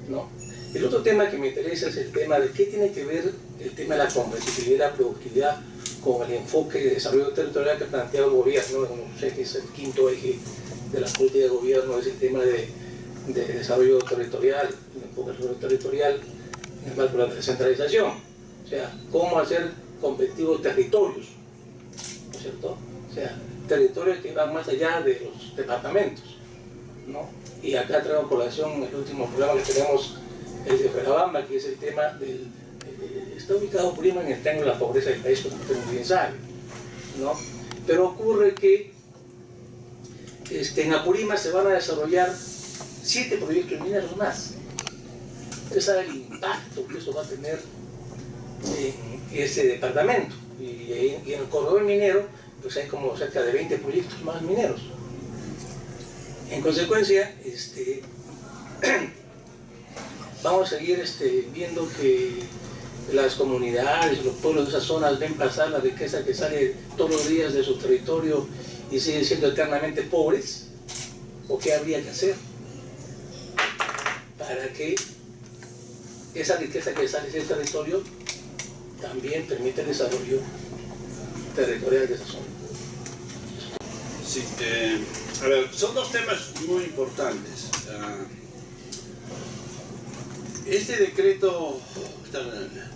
¿no? El otro tema que me interesa es el tema de qué tiene que ver el tema de la competitividad y la productividad con el enfoque de desarrollo territorial que plantea el gobierno. No sé, que es el quinto eje de la política de gobierno, es el tema de desarrollo territorial, el enfoque de desarrollo territorial en el marco de la descentralización. O sea, cómo hacer competitivos territorios. O sea, cierto? O sea, territorios que van más allá de los departamentos, ¿no? Y acá traigo a colación el último programa que tenemos, el de Fuerabamba, que es el tema del... está ubicado Apurímac en el triángulo de la pobreza del país, como usted muy bien sabe, ¿no? Pero ocurre que en Apurímac se van a desarrollar 7 proyectos mineros más. Usted sabe el impacto que eso va a tener en ese departamento. Y en el corredor minero, pues hay como cerca de 20 proyectos más mineros. En consecuencia, vamos a seguir viendo que las comunidades, los pueblos de esas zonas ven pasar la riqueza que sale todos los días de su territorio y siguen siendo eternamente pobres. ¿O qué habría que hacer para que esa riqueza que sale de ese territorio también permita el desarrollo territorial de esa zona?
Sí, a ver, son dos temas muy importantes. Este decreto,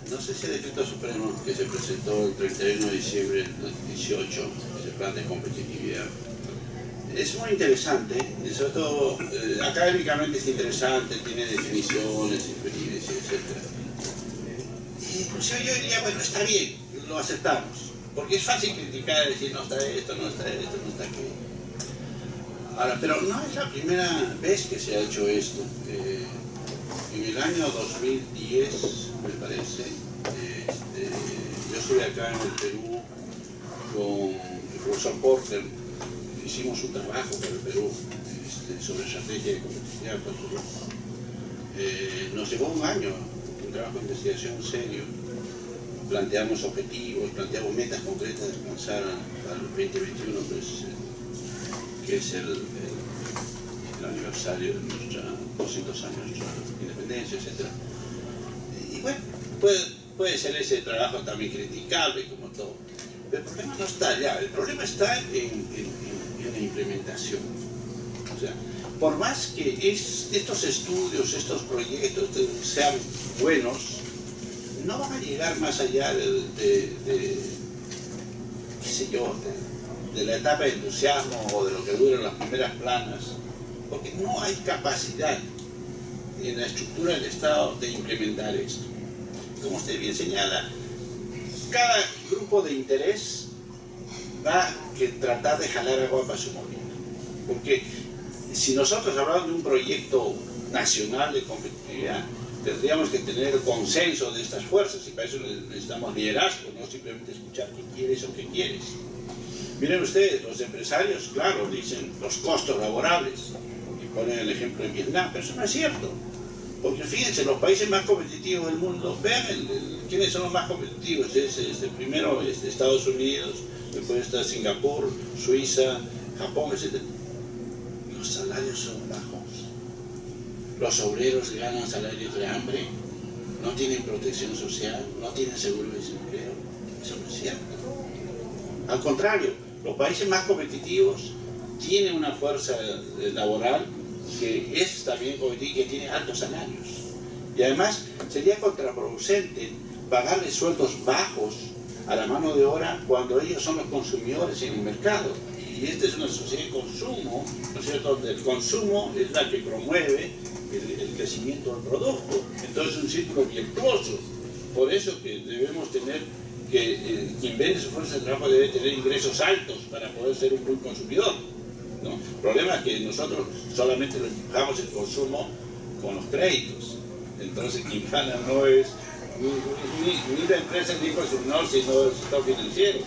no sé si el decreto supremo que se presentó el 31 de diciembre del 2018, ese plan de competitividad, es muy interesante, sobre todo académicamente es interesante, tiene definiciones, experiencias, etc. Inclusive yo diría, bueno, está bien, lo aceptamos, porque es fácil criticar y decir no está esto, no está esto, no está aquello. Ahora, pero no es la primera vez que se ha hecho esto. En el año 2010, me parece, yo estuve acá en el Perú con el profesor Porter, hicimos un trabajo para el Perú sobre estrategia de competitividad. Nos llevó un año, un trabajo de investigación serio. Planteamos objetivos, planteamos metas concretas de alcanzar al 2021, pues, que es el aniversario de nuestra 200 años de nuestra independencia, etc. Y bueno, puede ser ese trabajo también criticable como todo. Pero el problema no está allá, el problema está en la implementación. O sea, por más que estos estudios, estos proyectos sean buenos, no van a llegar más allá qué sé yo, de la etapa de entusiasmo o de lo que duran las primeras planas, porque no hay capacidad en la estructura del Estado de implementar esto. Como usted bien señala, cada grupo de interés va a tratar de jalar agua para su molino. Porque si nosotros hablamos de un proyecto nacional de competitividad, tendríamos que tener consenso de estas fuerzas y para eso necesitamos liderazgo, no simplemente escuchar qué quieres o qué quieres. Miren ustedes, los empresarios, claro, dicen los costos laborables y ponen el ejemplo de Vietnam, pero eso no es cierto. Porque fíjense, los países más competitivos del mundo, vean quiénes son los más competitivos. Primero Estados Unidos, después está Singapur, Suiza, Japón, etc. Los salarios son bajos. Los obreros ganan salarios de hambre, no tienen protección social, no tienen seguro de desempleo. Eso no es cierto. Al contrario, los países más competitivos tienen una fuerza laboral que es también competitiva y que tiene altos salarios. Y además sería contraproducente pagarles sueldos bajos a la mano de obra cuando ellos son los consumidores en el mercado. Y esta es una sociedad de consumo, ¿no es cierto?, donde el consumo es la que promueve el crecimiento del producto. Entonces es un círculo virtuoso. Por eso que debemos tener que quien vende su fuerza de trabajo debe tener ingresos altos para poder ser un buen consumidor, ¿no? El problema es que nosotros solamente lo empujamos el consumo con los créditos. Entonces quien gana no es ni la empresa ni el consumidor, sino el sector financiero.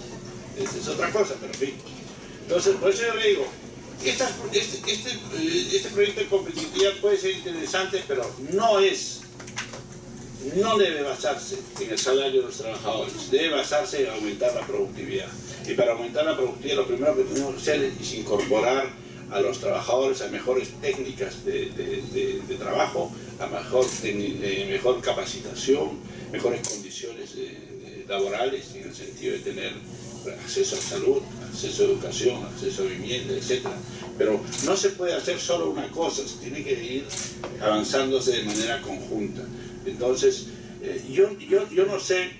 Esa es otra cosa, pero en fin. Entonces, por eso yo le digo, este proyecto de competitividad puede ser interesante, pero no debe basarse en el salario de los trabajadores, debe basarse en aumentar la productividad. Y para aumentar la productividad lo primero que tenemos que hacer es incorporar a los trabajadores a mejores técnicas de trabajo, a mejor capacitación, mejores condiciones laborales en el sentido de tener acceso a salud, acceso a educación, acceso a vivienda, etc. Pero no se puede hacer solo una cosa, se tiene que ir avanzándose de manera conjunta. Entonces, yo no sé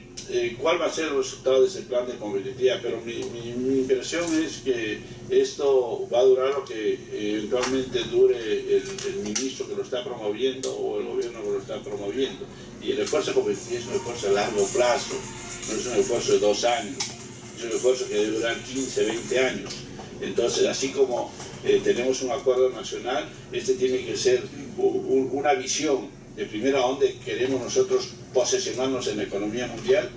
cuál va a ser el resultado de ese plan de competitividad, pero mi impresión es que esto va a durar lo que eventualmente dure el ministro que lo está promoviendo o el gobierno que lo está promoviendo. Y el esfuerzo de competitividad es un esfuerzo a largo plazo, no es un esfuerzo de 2 años, es un esfuerzo que debe durar 15, 20 años. Entonces, así como tenemos un acuerdo nacional, este tiene que ser una visión de primero a dónde queremos nosotros posesionarnos en la economía mundial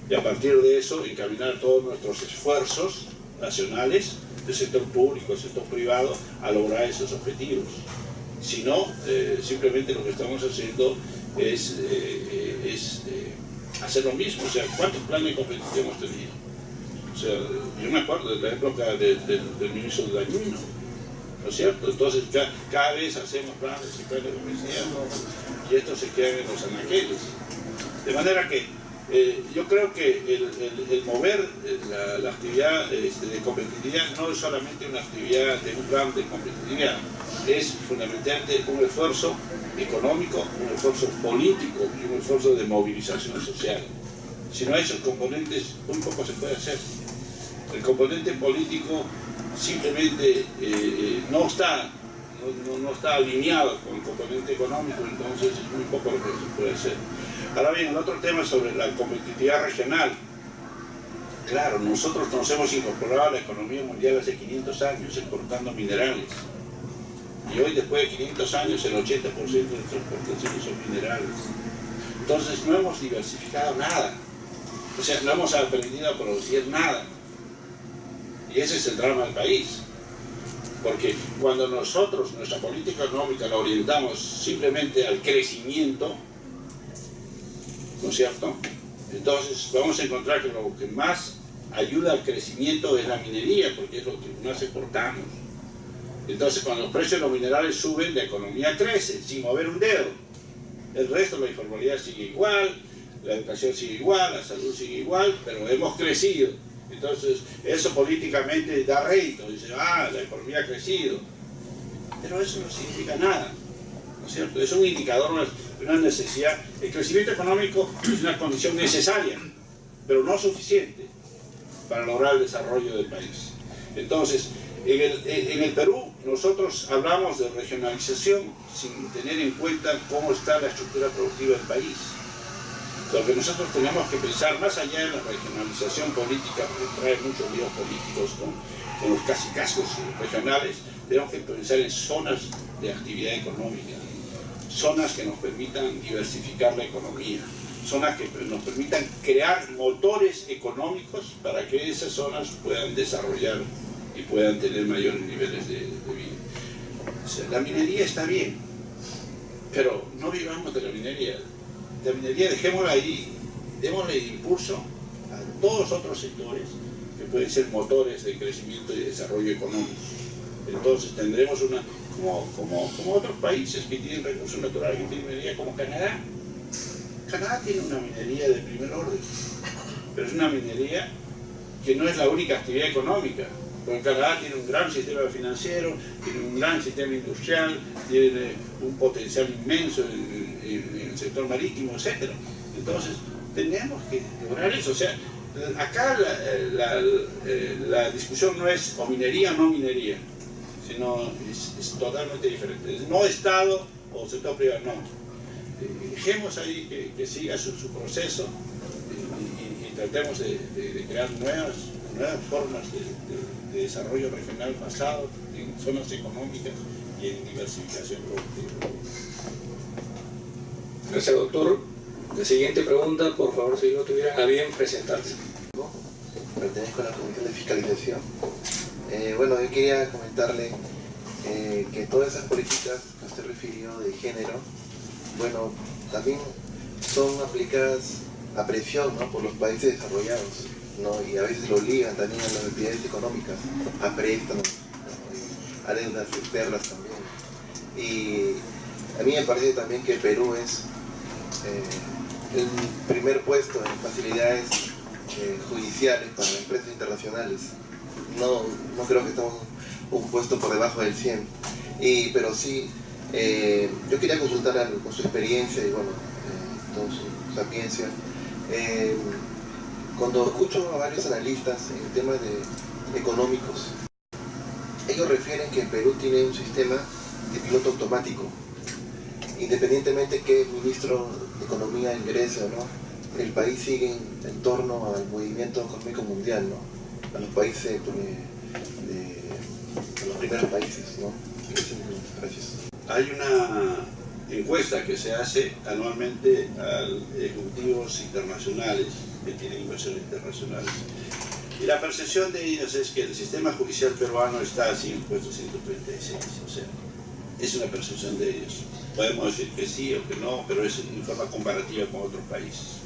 y a partir de eso encaminar todos nuestros esfuerzos nacionales del sector público, del sector privado a lograr esos objetivos. Si no, simplemente lo que estamos haciendo es hacer lo mismo. O sea, ¿cuántos planes competitivos hemos tenido? O sea, yo me acuerdo de la época del ministro Dañino, ¿no es cierto? Entonces cada vez hacemos planes y planes de competitividad, ¿no? Y estos se quedan en los anaqueles. De manera que yo creo que el mover la actividad de competitividad no es solamente una actividad de un plan de competitividad, es fundamentalmente un esfuerzo económico, un esfuerzo político y un esfuerzo de movilización social. Si no hay esos componentes, muy poco se puede hacer. El componente político simplemente no está alineado con el componente económico, entonces es muy poco lo que se puede hacer. Ahora bien, el otro tema sobre la competitividad regional. Claro, nosotros nos hemos incorporado a la economía mundial hace 500 años exportando minerales. Y hoy, después de 500 años, el 80% de nuestras exportaciones son minerales. Entonces no hemos diversificado nada. O sea, no hemos aprendido a producir nada. Y ese es el drama del país. Porque cuando nosotros, nuestra política económica, la orientamos simplemente al crecimiento, ¿no es cierto? Entonces vamos a encontrar que lo que más ayuda al crecimiento es la minería, porque es lo que más exportamos. Entonces cuando los precios de los minerales suben, la economía crece, sin mover un dedo. El resto, la informalidad sigue igual, la educación sigue igual, la salud sigue igual, pero hemos crecido. Entonces, eso políticamente da rédito, dice, la economía ha crecido. Pero eso no significa nada, ¿no es cierto? Es un indicador, una necesidad. El crecimiento económico es una condición necesaria, pero no suficiente para lograr el desarrollo del país. Entonces, en el Perú, nosotros hablamos de regionalización sin tener en cuenta cómo está la estructura productiva del país. Porque nosotros tenemos que pensar más allá de la regionalización política, que trae muchos líos políticos con los casicazgos regionales, tenemos que pensar en zonas de actividad económica, zonas que nos permitan diversificar la economía, zonas que nos permitan crear motores económicos para que esas zonas puedan desarrollar y puedan tener mayores niveles de vida. O sea, la minería está bien, pero no vivamos de la minería. La minería dejémosla ahí, démosle impulso a todos otros sectores que pueden ser motores de crecimiento y desarrollo económico. Entonces tendremos una, como otros países que tienen recursos naturales, que tienen minería, como Canadá. Canadá tiene una minería de primer orden, pero es una minería que no es la única actividad económica. Porque Canadá tiene un gran sistema financiero, tiene un gran sistema industrial, tiene un potencial inmenso en el sector marítimo, etc. Entonces, tenemos que lograr eso. O sea, acá la discusión no es o minería o no minería, sino es totalmente diferente. No Estado o sector privado, no. Dejemos ahí que siga su proceso y tratemos de crear nuevas formas de desarrollo regional basado en zonas económicas y en diversificación productiva.
Gracias, doctor. La siguiente pregunta, por favor, si no tuvieran a bien presentarse.
Pertenezco a la Comisión de Fiscalización. Bueno, yo quería comentarle que todas esas políticas que usted refirió de género, bueno, también son aplicadas a presión, ¿no?, por los países desarrollados, ¿no? Y a veces lo obligan también a las actividades económicas, a préstamos, ¿no?, a deudas externas también. Y a mí me parece también que Perú es el primer puesto en facilidades judiciales para empresas internacionales. No creo que estamos un puesto por debajo del 100, pero sí, yo quería consultar con su experiencia y bueno, toda su sapiencia, Cuando escucho a varios analistas en temas económicos, ellos refieren que el Perú tiene un sistema de piloto automático. Independientemente que el ministro de Economía ingrese o no, el país sigue en torno al movimiento económico mundial, ¿no? A los países, a los primeros países, ¿no? Gracias.
Hay una encuesta que se hace anualmente a ejecutivos internacionales que tienen inversiones internacionales. Y la percepción de ellos es que el sistema judicial peruano está así en el puesto 136, o sea, es una percepción de ellos. Podemos decir que sí o que no, pero es en forma comparativa con otros países.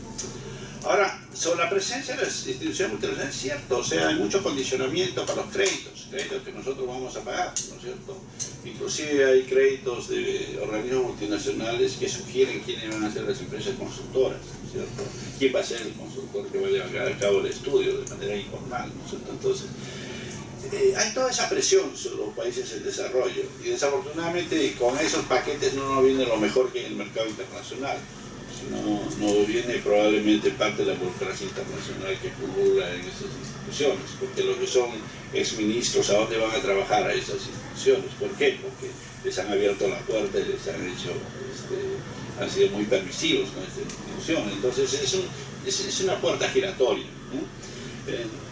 Ahora, sobre la presencia de las instituciones multinacionales, es cierto, o sea, hay mucho condicionamiento para los créditos que nosotros vamos a pagar, ¿no es cierto? Inclusive hay créditos de organismos multinacionales que sugieren quiénes van a ser las empresas constructoras, ¿no es cierto? ¿Quién va a ser el constructor que va a llevar a cabo el estudio de manera informal, ¿no es cierto? Entonces, hay toda esa presión sobre los países en desarrollo y desafortunadamente con esos paquetes no nos viene lo mejor que en el mercado internacional. No viene probablemente parte de la burocracia internacional que pulula en esas instituciones, porque los que son exministros, ¿a dónde van a trabajar a esas instituciones? ¿Por qué? Porque les han abierto la puerta y les han hecho, han sido muy permisivos con esta institución. Entonces es una puerta giratoria, ¿no?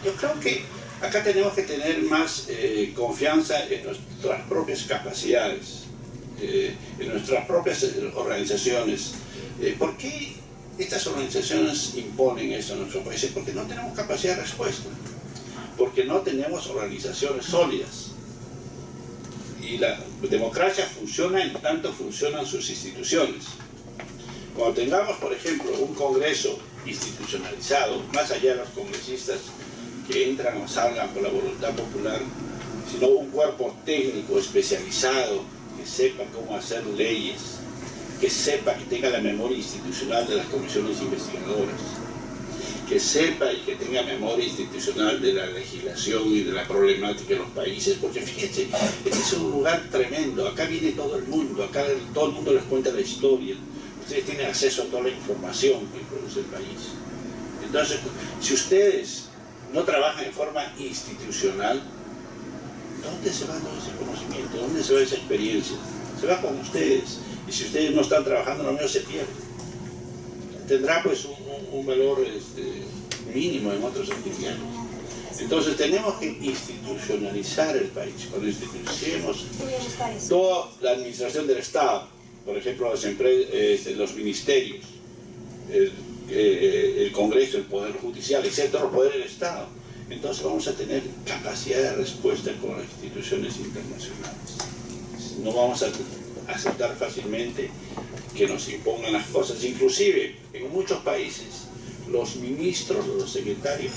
Yo creo que acá tenemos que tener más confianza en nuestras propias capacidades, en nuestras propias organizaciones. ¿Por qué estas organizaciones imponen eso en nuestros países? Porque no tenemos capacidad de respuesta, porque no tenemos organizaciones sólidas. Y la democracia funciona en tanto funcionan sus instituciones. Cuando tengamos, por ejemplo, un Congreso institucionalizado, más allá de los congresistas que entran o salgan por la voluntad popular, sino un cuerpo técnico especializado que sepa cómo hacer leyes, que sepa, que tenga la memoria institucional de las comisiones investigadoras, que sepa y que tenga memoria institucional de la legislación y de la problemática de los países, porque fíjense, este es un lugar tremendo, acá viene todo el mundo, acá todo el mundo les cuenta la historia, ustedes tienen acceso a toda la información que produce el país. Entonces, si ustedes no trabajan en forma institucional, ¿dónde se va todo ese conocimiento? ¿Dónde se va esa experiencia? Se va con ustedes. Y si ustedes no están trabajando, lo mío se pierde. Tendrá pues un valor mínimo en otros actividades. Entonces tenemos que institucionalizar el país. Cuando institucionemos toda la administración del Estado, por ejemplo las empresas, los ministerios, el Congreso, el Poder Judicial, etcétera, el Poder del Estado, entonces vamos a tener capacidad de respuesta con las instituciones internacionales. No vamos a aceptar fácilmente que nos impongan las cosas. Inclusive en muchos países los ministros o los secretarios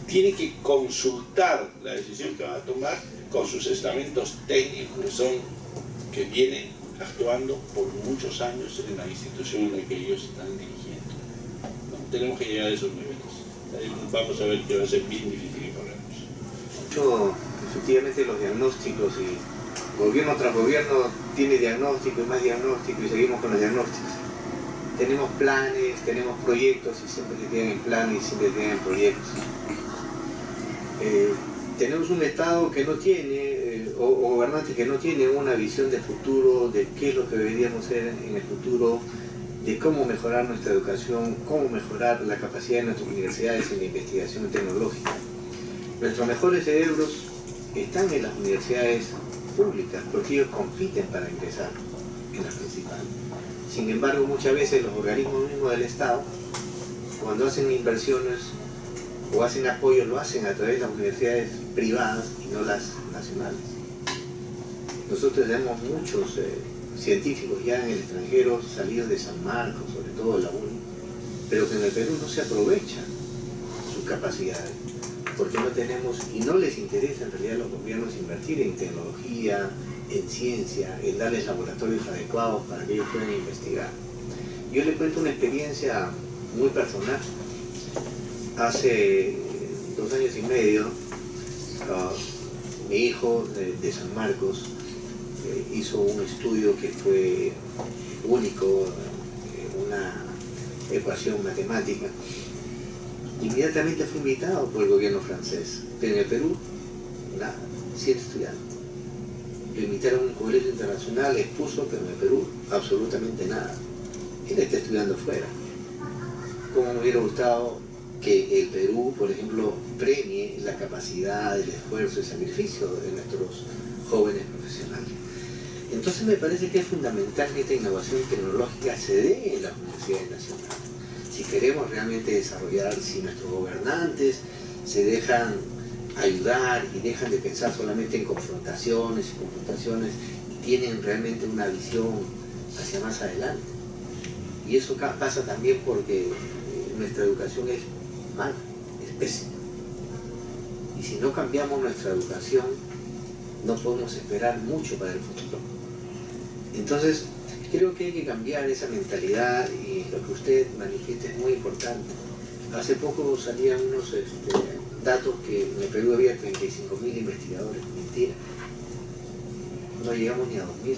tienen que consultar la decisión que van a tomar con sus estamentos técnicos que vienen actuando por muchos años en la institución en la que ellos están dirigiendo. ¿No? Tenemos que llegar a esos niveles. Vamos a ver que va a ser bien difícil que logremos.
Efectivamente los diagnósticos y gobierno tras gobierno tiene diagnóstico y más diagnóstico y seguimos con los diagnósticos. Tenemos planes, tenemos proyectos y siempre se tienen planes y siempre se tienen proyectos. Tenemos un Estado que no tiene, o gobernantes que no tienen una visión de futuro, de qué es lo que deberíamos hacer en el futuro, de cómo mejorar nuestra educación, cómo mejorar la capacidad de nuestras universidades en la investigación tecnológica. Nuestros mejores cerebros están en las universidades públicas, porque ellos compiten para ingresar en las principales. Sin embargo, muchas veces los organismos mismos del Estado, cuando hacen inversiones o hacen apoyo, lo hacen a través de las universidades privadas y no las nacionales. Nosotros tenemos muchos científicos ya en el extranjero, salidos de San Marcos, sobre todo de la UNI, pero que en el Perú no se aprovechan sus capacidades, porque no tenemos, y no les interesa en realidad a los gobiernos invertir en tecnología, en ciencia, en darles laboratorios adecuados para que ellos puedan investigar. Yo les cuento una experiencia muy personal. Hace 2 años y medio, mi hijo de San Marcos hizo un estudio que fue único, ecuación matemática. Inmediatamente fue invitado por el gobierno francés, pero en el Perú, nada, sigue estudiando. Lo invitaron a un congreso internacional, expuso, pero en el Perú absolutamente nada. Él está estudiando fuera. Como me hubiera gustado que el Perú, por ejemplo, premie la capacidad, el esfuerzo, el sacrificio de nuestros jóvenes profesionales. Entonces me parece que es fundamental que esta innovación tecnológica se dé en las universidades nacionales. Si queremos realmente desarrollar, si nuestros gobernantes se dejan ayudar y dejan de pensar solamente en confrontaciones y tienen realmente una visión hacia más adelante. Y eso pasa también porque nuestra educación es mala, es pésima. Y si no cambiamos nuestra educación, no podemos esperar mucho para el futuro. Entonces, creo que hay que cambiar esa mentalidad y lo que usted manifiesta es muy importante. Hace poco salían unos datos que en el Perú había 35.000 investigadores. Mentira. No llegamos ni a 2.000.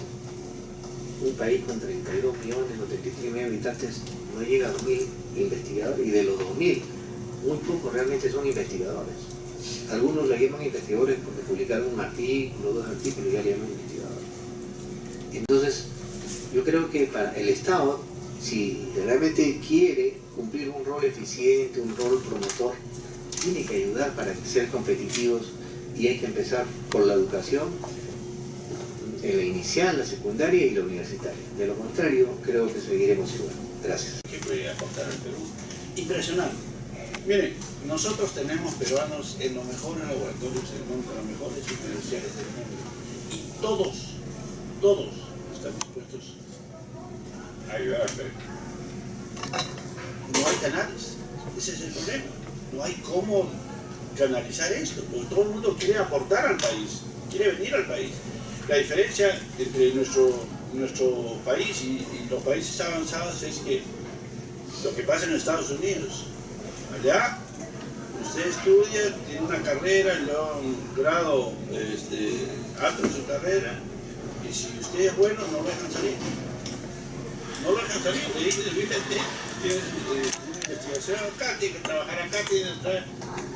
Un país con 32 millones o 33 millones de habitantes no llega a 2.000 investigadores, y de los 2.000, muy pocos realmente son investigadores. Algunos le llaman investigadores porque publicaron un artículo, 2 artículos y ya le llaman investigadores. Entonces, yo creo que para el Estado, si realmente quiere cumplir un rol eficiente, un rol promotor, tiene que ayudar para ser competitivos, y hay que empezar por la educación, en la inicial, la secundaria y la universitaria. De lo contrario, creo que seguiremos igual. Gracias.
¿Qué puede aportar al Perú? Impresionante. Miren, nosotros tenemos peruanos en los mejores laboratorios del mundo, en las mejores universidades del mundo, y todos están dispuestos a ayudar al Perú. No hay canales, ese es el problema. No hay cómo canalizar esto, porque todo el mundo quiere aportar al país, quiere venir al país. La diferencia entre nuestro país y los países avanzados es que lo que pasa en Estados Unidos, allá usted estudia, tiene una carrera, le da un grado alto en su carrera, y si usted es bueno no lo dejan salir. No lo dejan salir, le dicen, tiene una investigación acá, tiene que trabajar acá, tiene que traer,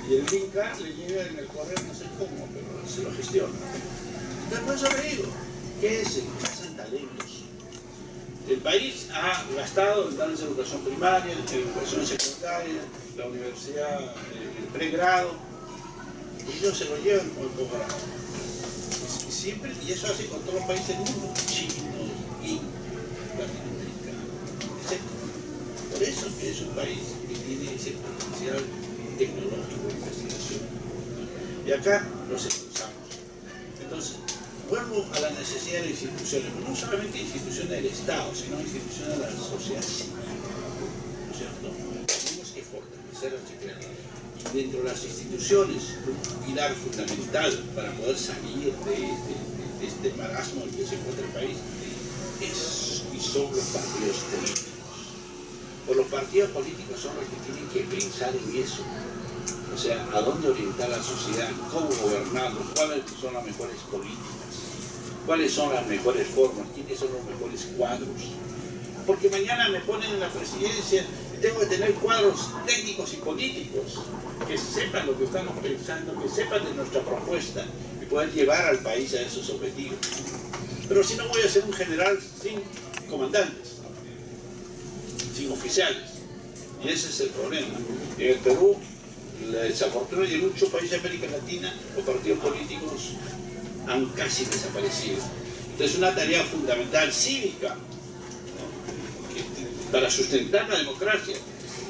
y el green card le llega en el correo, no sé cómo, pero se lo gestiona. Entonces, por eso le digo, ¿qué es? Pasan talentos. El país ha gastado en darles educación primaria, educación secundaria, la universidad, el pregrado, y ellos se lo llevan con el posgrado. Y eso hace con todos los países del mundo, chinos, latinoamericanos, etc. Por eso que es un país que tiene ese potencial tecnológico de investigación. Y acá los expulsamos. Entonces, vuelvo a la necesidad de instituciones, no solamente instituciones del Estado, sino instituciones de la sociedad civil, ¿no es cierto? Tenemos que fortalecer la secretaría. Y dentro de las instituciones, un pilar fundamental para poder salir de este marasmo en el que se encuentra el país son los partidos políticos. Pues los partidos políticos son los que tienen que pensar en eso. O sea, a dónde orientar la sociedad, cómo gobernarlo, cuáles son las mejores políticas, cuáles son las mejores formas, quiénes son los mejores cuadros. Porque mañana me ponen en la presidencia y tengo que tener cuadros técnicos y políticos que sepan lo que estamos pensando, que sepan de nuestra propuesta y poder llevar al país a esos objetivos. Pero si no, voy a ser un general sin comandantes, sin oficiales. Y ese es el problema. En el Perú, desafortunadamente, en muchos países de América Latina, los partidos políticos han casi desaparecido. Entonces, una tarea fundamental cívica, ¿no?, que para sustentar la democracia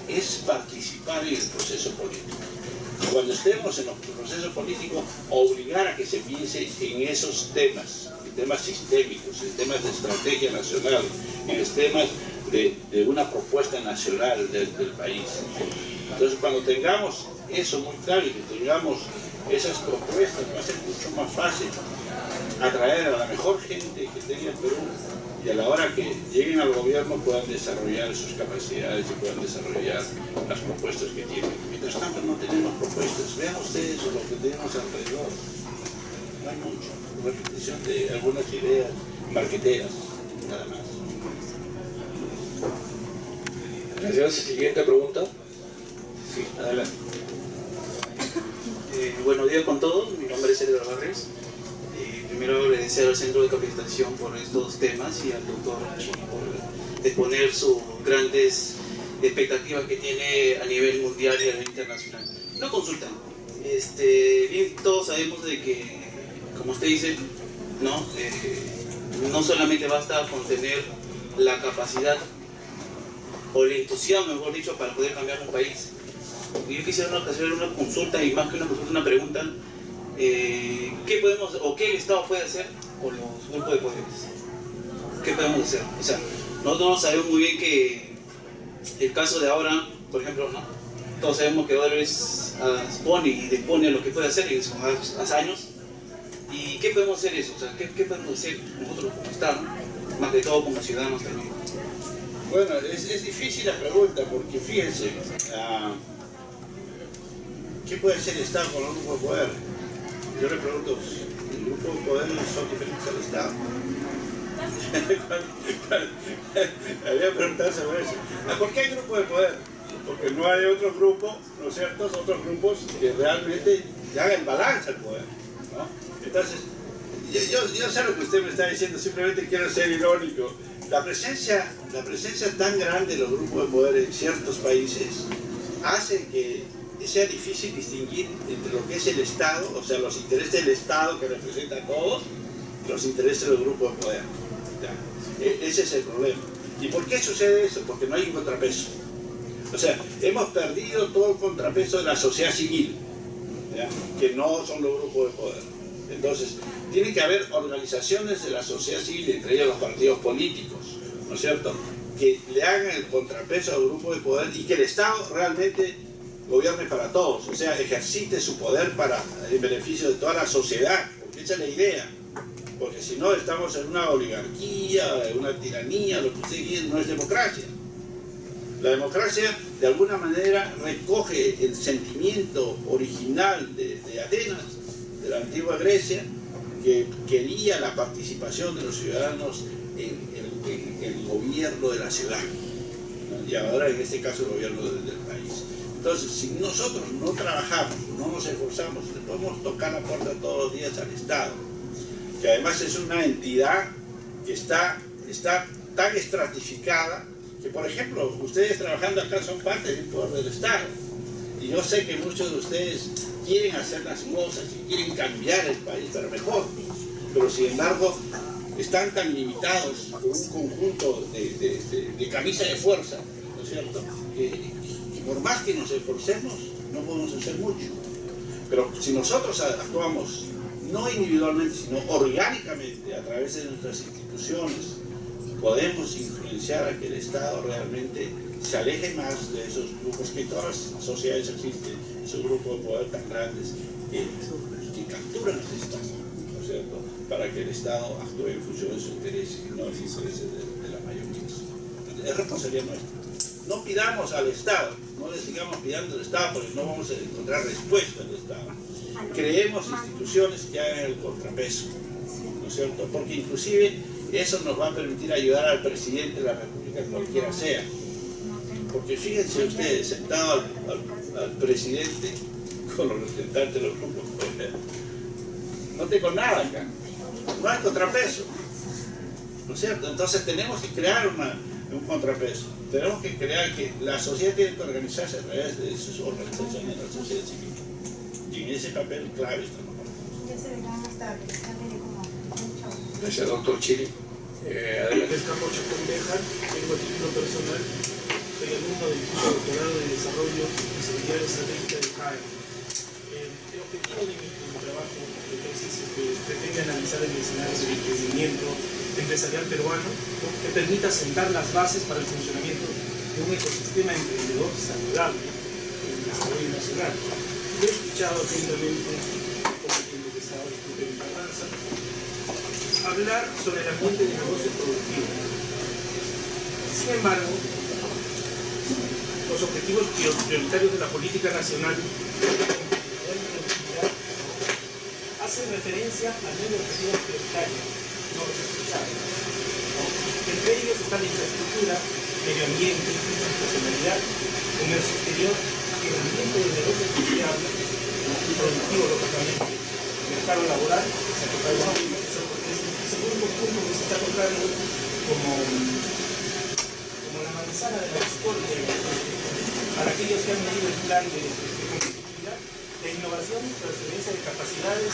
es participar en el proceso político. Cuando estemos en los procesos políticos, obligar a que se piense en esos temas sistémicos, en temas de estrategia nacional, en temas de una propuesta nacional del país. Entonces, cuando tengamos eso muy claro y que tengamos esas propuestas, va a ser mucho más fácil atraer a la mejor gente que tenga el Perú, y a la hora que lleguen al gobierno puedan desarrollar sus capacidades y puedan desarrollar las propuestas que tienen. Mientras tanto no tenemos propuestas. Vean ustedes lo que tenemos alrededor. No hay mucho. Repetición de algunas ideas marqueteras, nada más.
Gracias. Siguiente pregunta. Sí, adelante.
Buenos días con todos, mi nombre es Edgar Barres. Primero agradecer al Centro de Capacitación por estos temas y al doctor Chini por exponer sus grandes expectativas que tiene a nivel mundial y a nivel internacional. Una consulta. Bien, todos sabemos de que, como usted dice, no solamente basta con tener la capacidad o el entusiasmo, mejor dicho, para poder cambiar un país. Yo quisiera hacer una consulta, y más que una consulta, una pregunta. ¿Qué podemos o qué el Estado puede hacer con los grupos de poderes? ¿Qué podemos hacer? O sea, nosotros sabemos muy bien que el caso de ahora, por ejemplo, ¿no? Todos sabemos que Odebrecht expone y dispone lo que puede hacer en esos años. ¿Y qué podemos hacer eso? O sea, ¿qué podemos hacer nosotros como Estado, más que todo como ciudadanos también?
Bueno, es difícil la pregunta porque fíjense, ¿qué puede hacer el Estado con los grupos de poder? Yo le pregunto, ¿el grupo de poder son diferentes al Estado? Había preguntado sobre eso. ¿Por qué hay grupos de poder? Porque no hay otro grupo, ¿no es cierto? Otros grupos que realmente hagan balance al poder, ¿no? Entonces, yo sé lo que usted me está diciendo, simplemente quiero ser irónico. La presencia tan grande de los grupos de poder en ciertos países hace que sea difícil distinguir entre lo que es el Estado, o sea, los intereses del Estado que representa a todos, y los intereses del grupo de poder. ¿Ya? Ese es el problema. ¿Y por qué sucede eso? Porque no hay un contrapeso. O sea, hemos perdido todo el contrapeso de la sociedad civil, ¿ya? Que no son los grupos de poder. Entonces, tiene que haber organizaciones de la sociedad civil, entre ellos los partidos políticos, ¿no es cierto?, que le hagan el contrapeso al grupo de poder y que el Estado realmente gobierne para todos, o sea, ejercite su poder para el beneficio de toda la sociedad, porque esa es la idea. Porque si no, estamos en una oligarquía, en una tiranía, lo que usted quiere, no es democracia. La democracia, de alguna manera, recoge el sentimiento original de Atenas, de la antigua Grecia, que quería la participación de los ciudadanos en el gobierno de la ciudad, ¿no? Y ahora en este caso el gobierno del país. Entonces, si nosotros no trabajamos, no nos esforzamos, le podemos tocar la puerta todos los días al Estado, que además es una entidad que está tan estratificada que, por ejemplo, ustedes trabajando acá son parte del poder del Estado. Y yo sé que muchos de ustedes quieren hacer las cosas y quieren cambiar el país para mejor, pero sin embargo están tan limitados por un conjunto de camisa de fuerza, ¿no es cierto?, que por más que nos esforcemos no podemos hacer mucho. Pero si nosotros actuamos no individualmente, sino orgánicamente a través de nuestras instituciones, podemos influenciar a que el Estado realmente se aleje más de esos grupos que en todas las sociedades existen, esos grupos de poder tan grandes que capturan al Estado, ¿no es cierto?, para que el Estado actúe en función de sus intereses y no en los intereses de la mayoría. Es responsabilidad nuestra. No pidamos al Estado, no le sigamos pidiendo al Estado porque no vamos a encontrar respuesta del Estado. Creemos instituciones que hagan el contrapeso, ¿no es cierto?, porque inclusive eso nos va a permitir ayudar al presidente de la República, cualquiera sea. Porque fíjense ustedes, sentado al presidente con los representantes de los grupos, no tengo nada acá, no hay contrapeso, ¿no es cierto? Entonces tenemos que crear un contrapeso, tenemos que crear que la sociedad tiene que organizarse a través de sus organizaciones de la sociedad civil, y en ese papel clave estamos.
Gracias, doctor Chiri. Adelante.
Capocho Condeja, tengo a título personal, soy alumno del curso de doctorado de Desarrollo y Seguridad Estratégica de CAE. El objetivo de mi trabajo de tesis es que pretende analizar el escenario del emprendimiento empresarial peruano, ¿no?, que permita sentar las bases para el funcionamiento de un ecosistema emprendedor saludable en el desarrollo nacional. Yo he escuchado atentamente, como tiempo que estaba discutiendo en Carranza, hablar sobre el ambiente de negocio productivo. Sin embargo, los objetivos prioritarios de la política nacional hacen referencia al medio objetivo prioritario, no los escuchados, ¿no?, que Entre ellos está la infraestructura, medio ambiente, institucionalidad, comercio exterior, el ambiente de negocio confiable y productivo lógicamente, mercado laboral, que se ha tocado es el segundo punto que se está tocando como la manzana de la historia para aquellos que han leído el plan de competitividad, la innovación, transferencia de capacidades,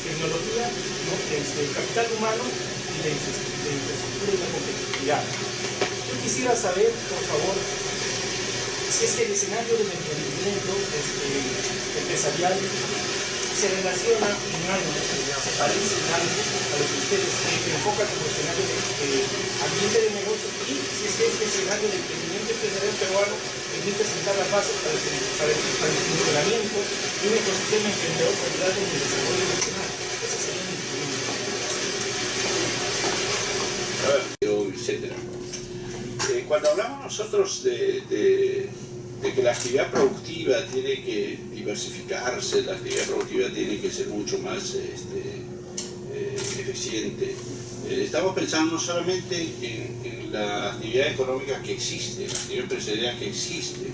tecnología, ¿no? Capital humano y la infraestructura y la competitividad. Yo quisiera saber, por favor, si es que el escenario del emprendimiento empresarial se relaciona en algo, se parece en algo a lo que ustedes enfocan como escenario de ambiente de negocio, y si es que este escenario del emprendimiento empresarial peruano permite sentar las bases para el funcionamiento de un ecosistema emprendedor saludable en el desarrollo nacional. Ese sería mi pregunta.
Etcétera. Cuando hablamos nosotros de que la actividad productiva tiene que diversificarse, la actividad productiva tiene que ser mucho más eficiente, estamos pensando no solamente en la actividad económica que existe, la actividad empresarial que existe,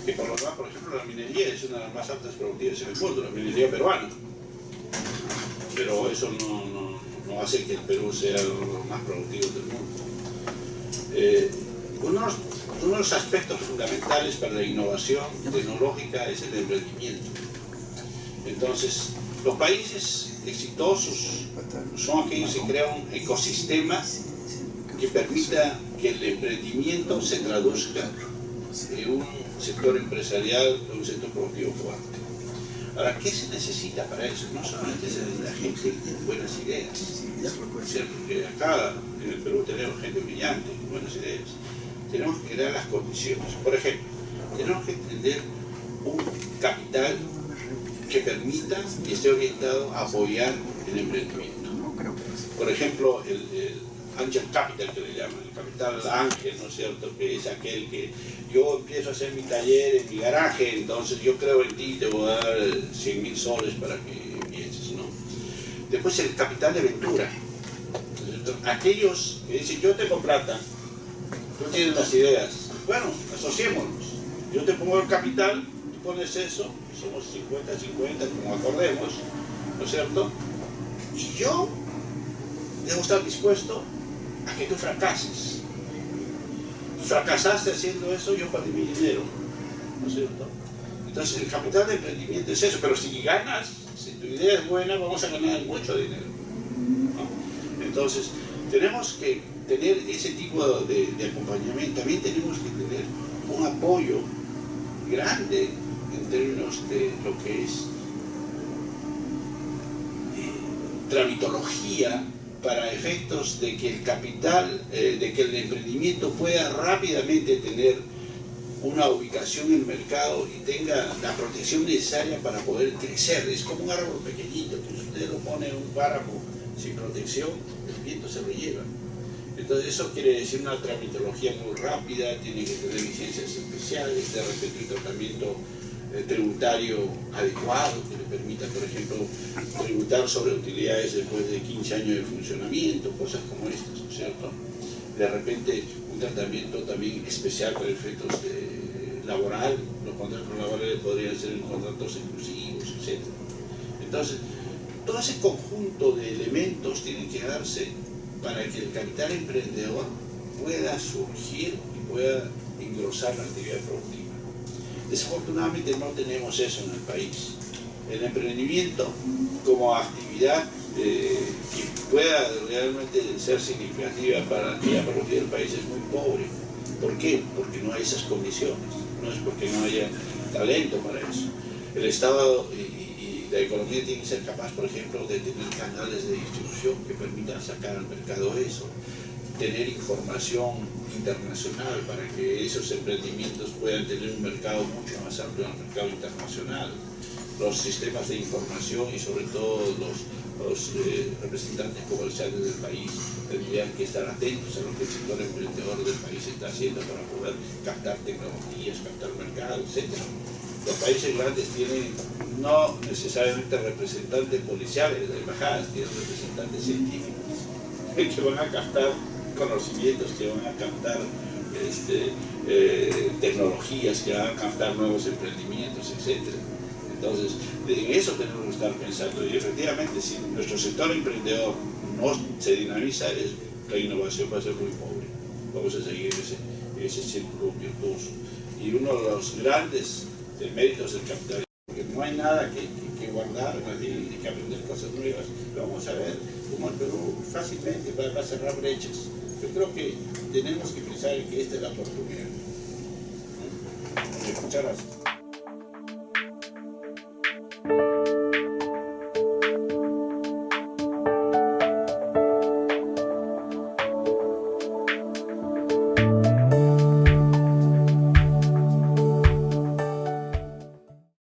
que por lo demás, por ejemplo, la minería es una de las más altas productivas en el mundo, la minería peruana, pero eso no hace que el Perú sea uno de los más productivos del mundo. Uno de los aspectos fundamentales para la innovación tecnológica es el emprendimiento. Entonces, los países exitosos son aquellos que crean un ecosistema que permita que el emprendimiento se traduzca en un sector empresarial, en un sector productivo fuerte. Ahora, ¿qué se necesita para eso? No solamente se necesita gente con buenas ideas, ¿cierto? Porque acá en el Perú tenemos gente brillante, con buenas ideas. Tenemos que crear las condiciones. Por ejemplo, tenemos que tener un capital que permita y esté orientado a apoyar el emprendimiento. Por ejemplo, el Angel Capital, que le llaman, el capital ángel, ¿no es cierto? Que es aquel que yo empiezo a hacer mi taller en mi garaje, entonces yo creo en ti y te voy a dar 100.000 soles para que empieces, ¿no? Después el capital de aventura. Aquellos que dicen, yo tengo plata, tú tienes las ideas, bueno, asociémonos, yo te pongo el capital, tú pones eso, somos 50-50, como acordemos, ¿no es cierto? Y yo debo estar dispuesto a que tú fracases. Fracasaste haciendo eso, yo perdí mi dinero, ¿no es cierto? Entonces el capital de emprendimiento es eso, pero si ganas, si tu idea es buena, vamos a ganar mucho dinero, ¿no? Entonces tenemos que tener ese tipo de acompañamiento. También tenemos que tener un apoyo grande en términos de lo que es tramitología para efectos de que el capital, de que el emprendimiento pueda rápidamente tener una ubicación en el mercado y tenga la protección necesaria para poder crecer. Es como un árbol pequeñito, que si usted lo pone en un páramo sin protección, el viento se lo lleva. Entonces eso quiere decir una tramitología muy rápida, tiene que tener licencias especiales, de repente un tratamiento tributario adecuado que le permita, por ejemplo, tributar sobre utilidades después de 15 años de funcionamiento, cosas como estas, ¿no es cierto? De repente un tratamiento también especial para efectos laboral, los contratos laborales podrían ser contratos exclusivos, etc. Entonces, todo ese conjunto de elementos tienen que darse para que el capital emprendedor pueda surgir y pueda engrosar la actividad productiva. Desafortunadamente no tenemos eso en el país. El emprendimiento como actividad que pueda realmente ser significativa para la actividad productiva del país es muy pobre. ¿Por qué? Porque no hay esas condiciones, no es porque no haya talento para eso. El Estado y la economía tienen que ser capaz, por ejemplo, de tener canales de distribución que permitan sacar al mercado eso, tener información internacional para que esos emprendimientos puedan tener un mercado mucho más amplio, un mercado internacional. Los sistemas de información y sobre todo los representantes comerciales del país tendrían que estar atentos a lo que el sector emprendedor del país está haciendo para poder captar tecnologías, captar mercados, etc. Los países grandes tienen no necesariamente representantes policiales de embajadas, tienen representantes científicos que van a captar conocimientos que van a captar tecnologías, que van a captar nuevos emprendimientos, etc. Entonces, en eso tenemos que estar pensando. Y efectivamente, si nuestro sector emprendedor no se dinamiza, la innovación va a ser muy pobre. Vamos a seguir ese círculo virtuoso. Y uno de los grandes méritos del capitalismo, porque no hay nada que guardar, hay que aprender cosas nuevas. Vamos a ver cómo el Perú fácilmente va a cerrar brechas. Yo creo que tenemos que pensar en que esta es la oportunidad. Muchas gracias.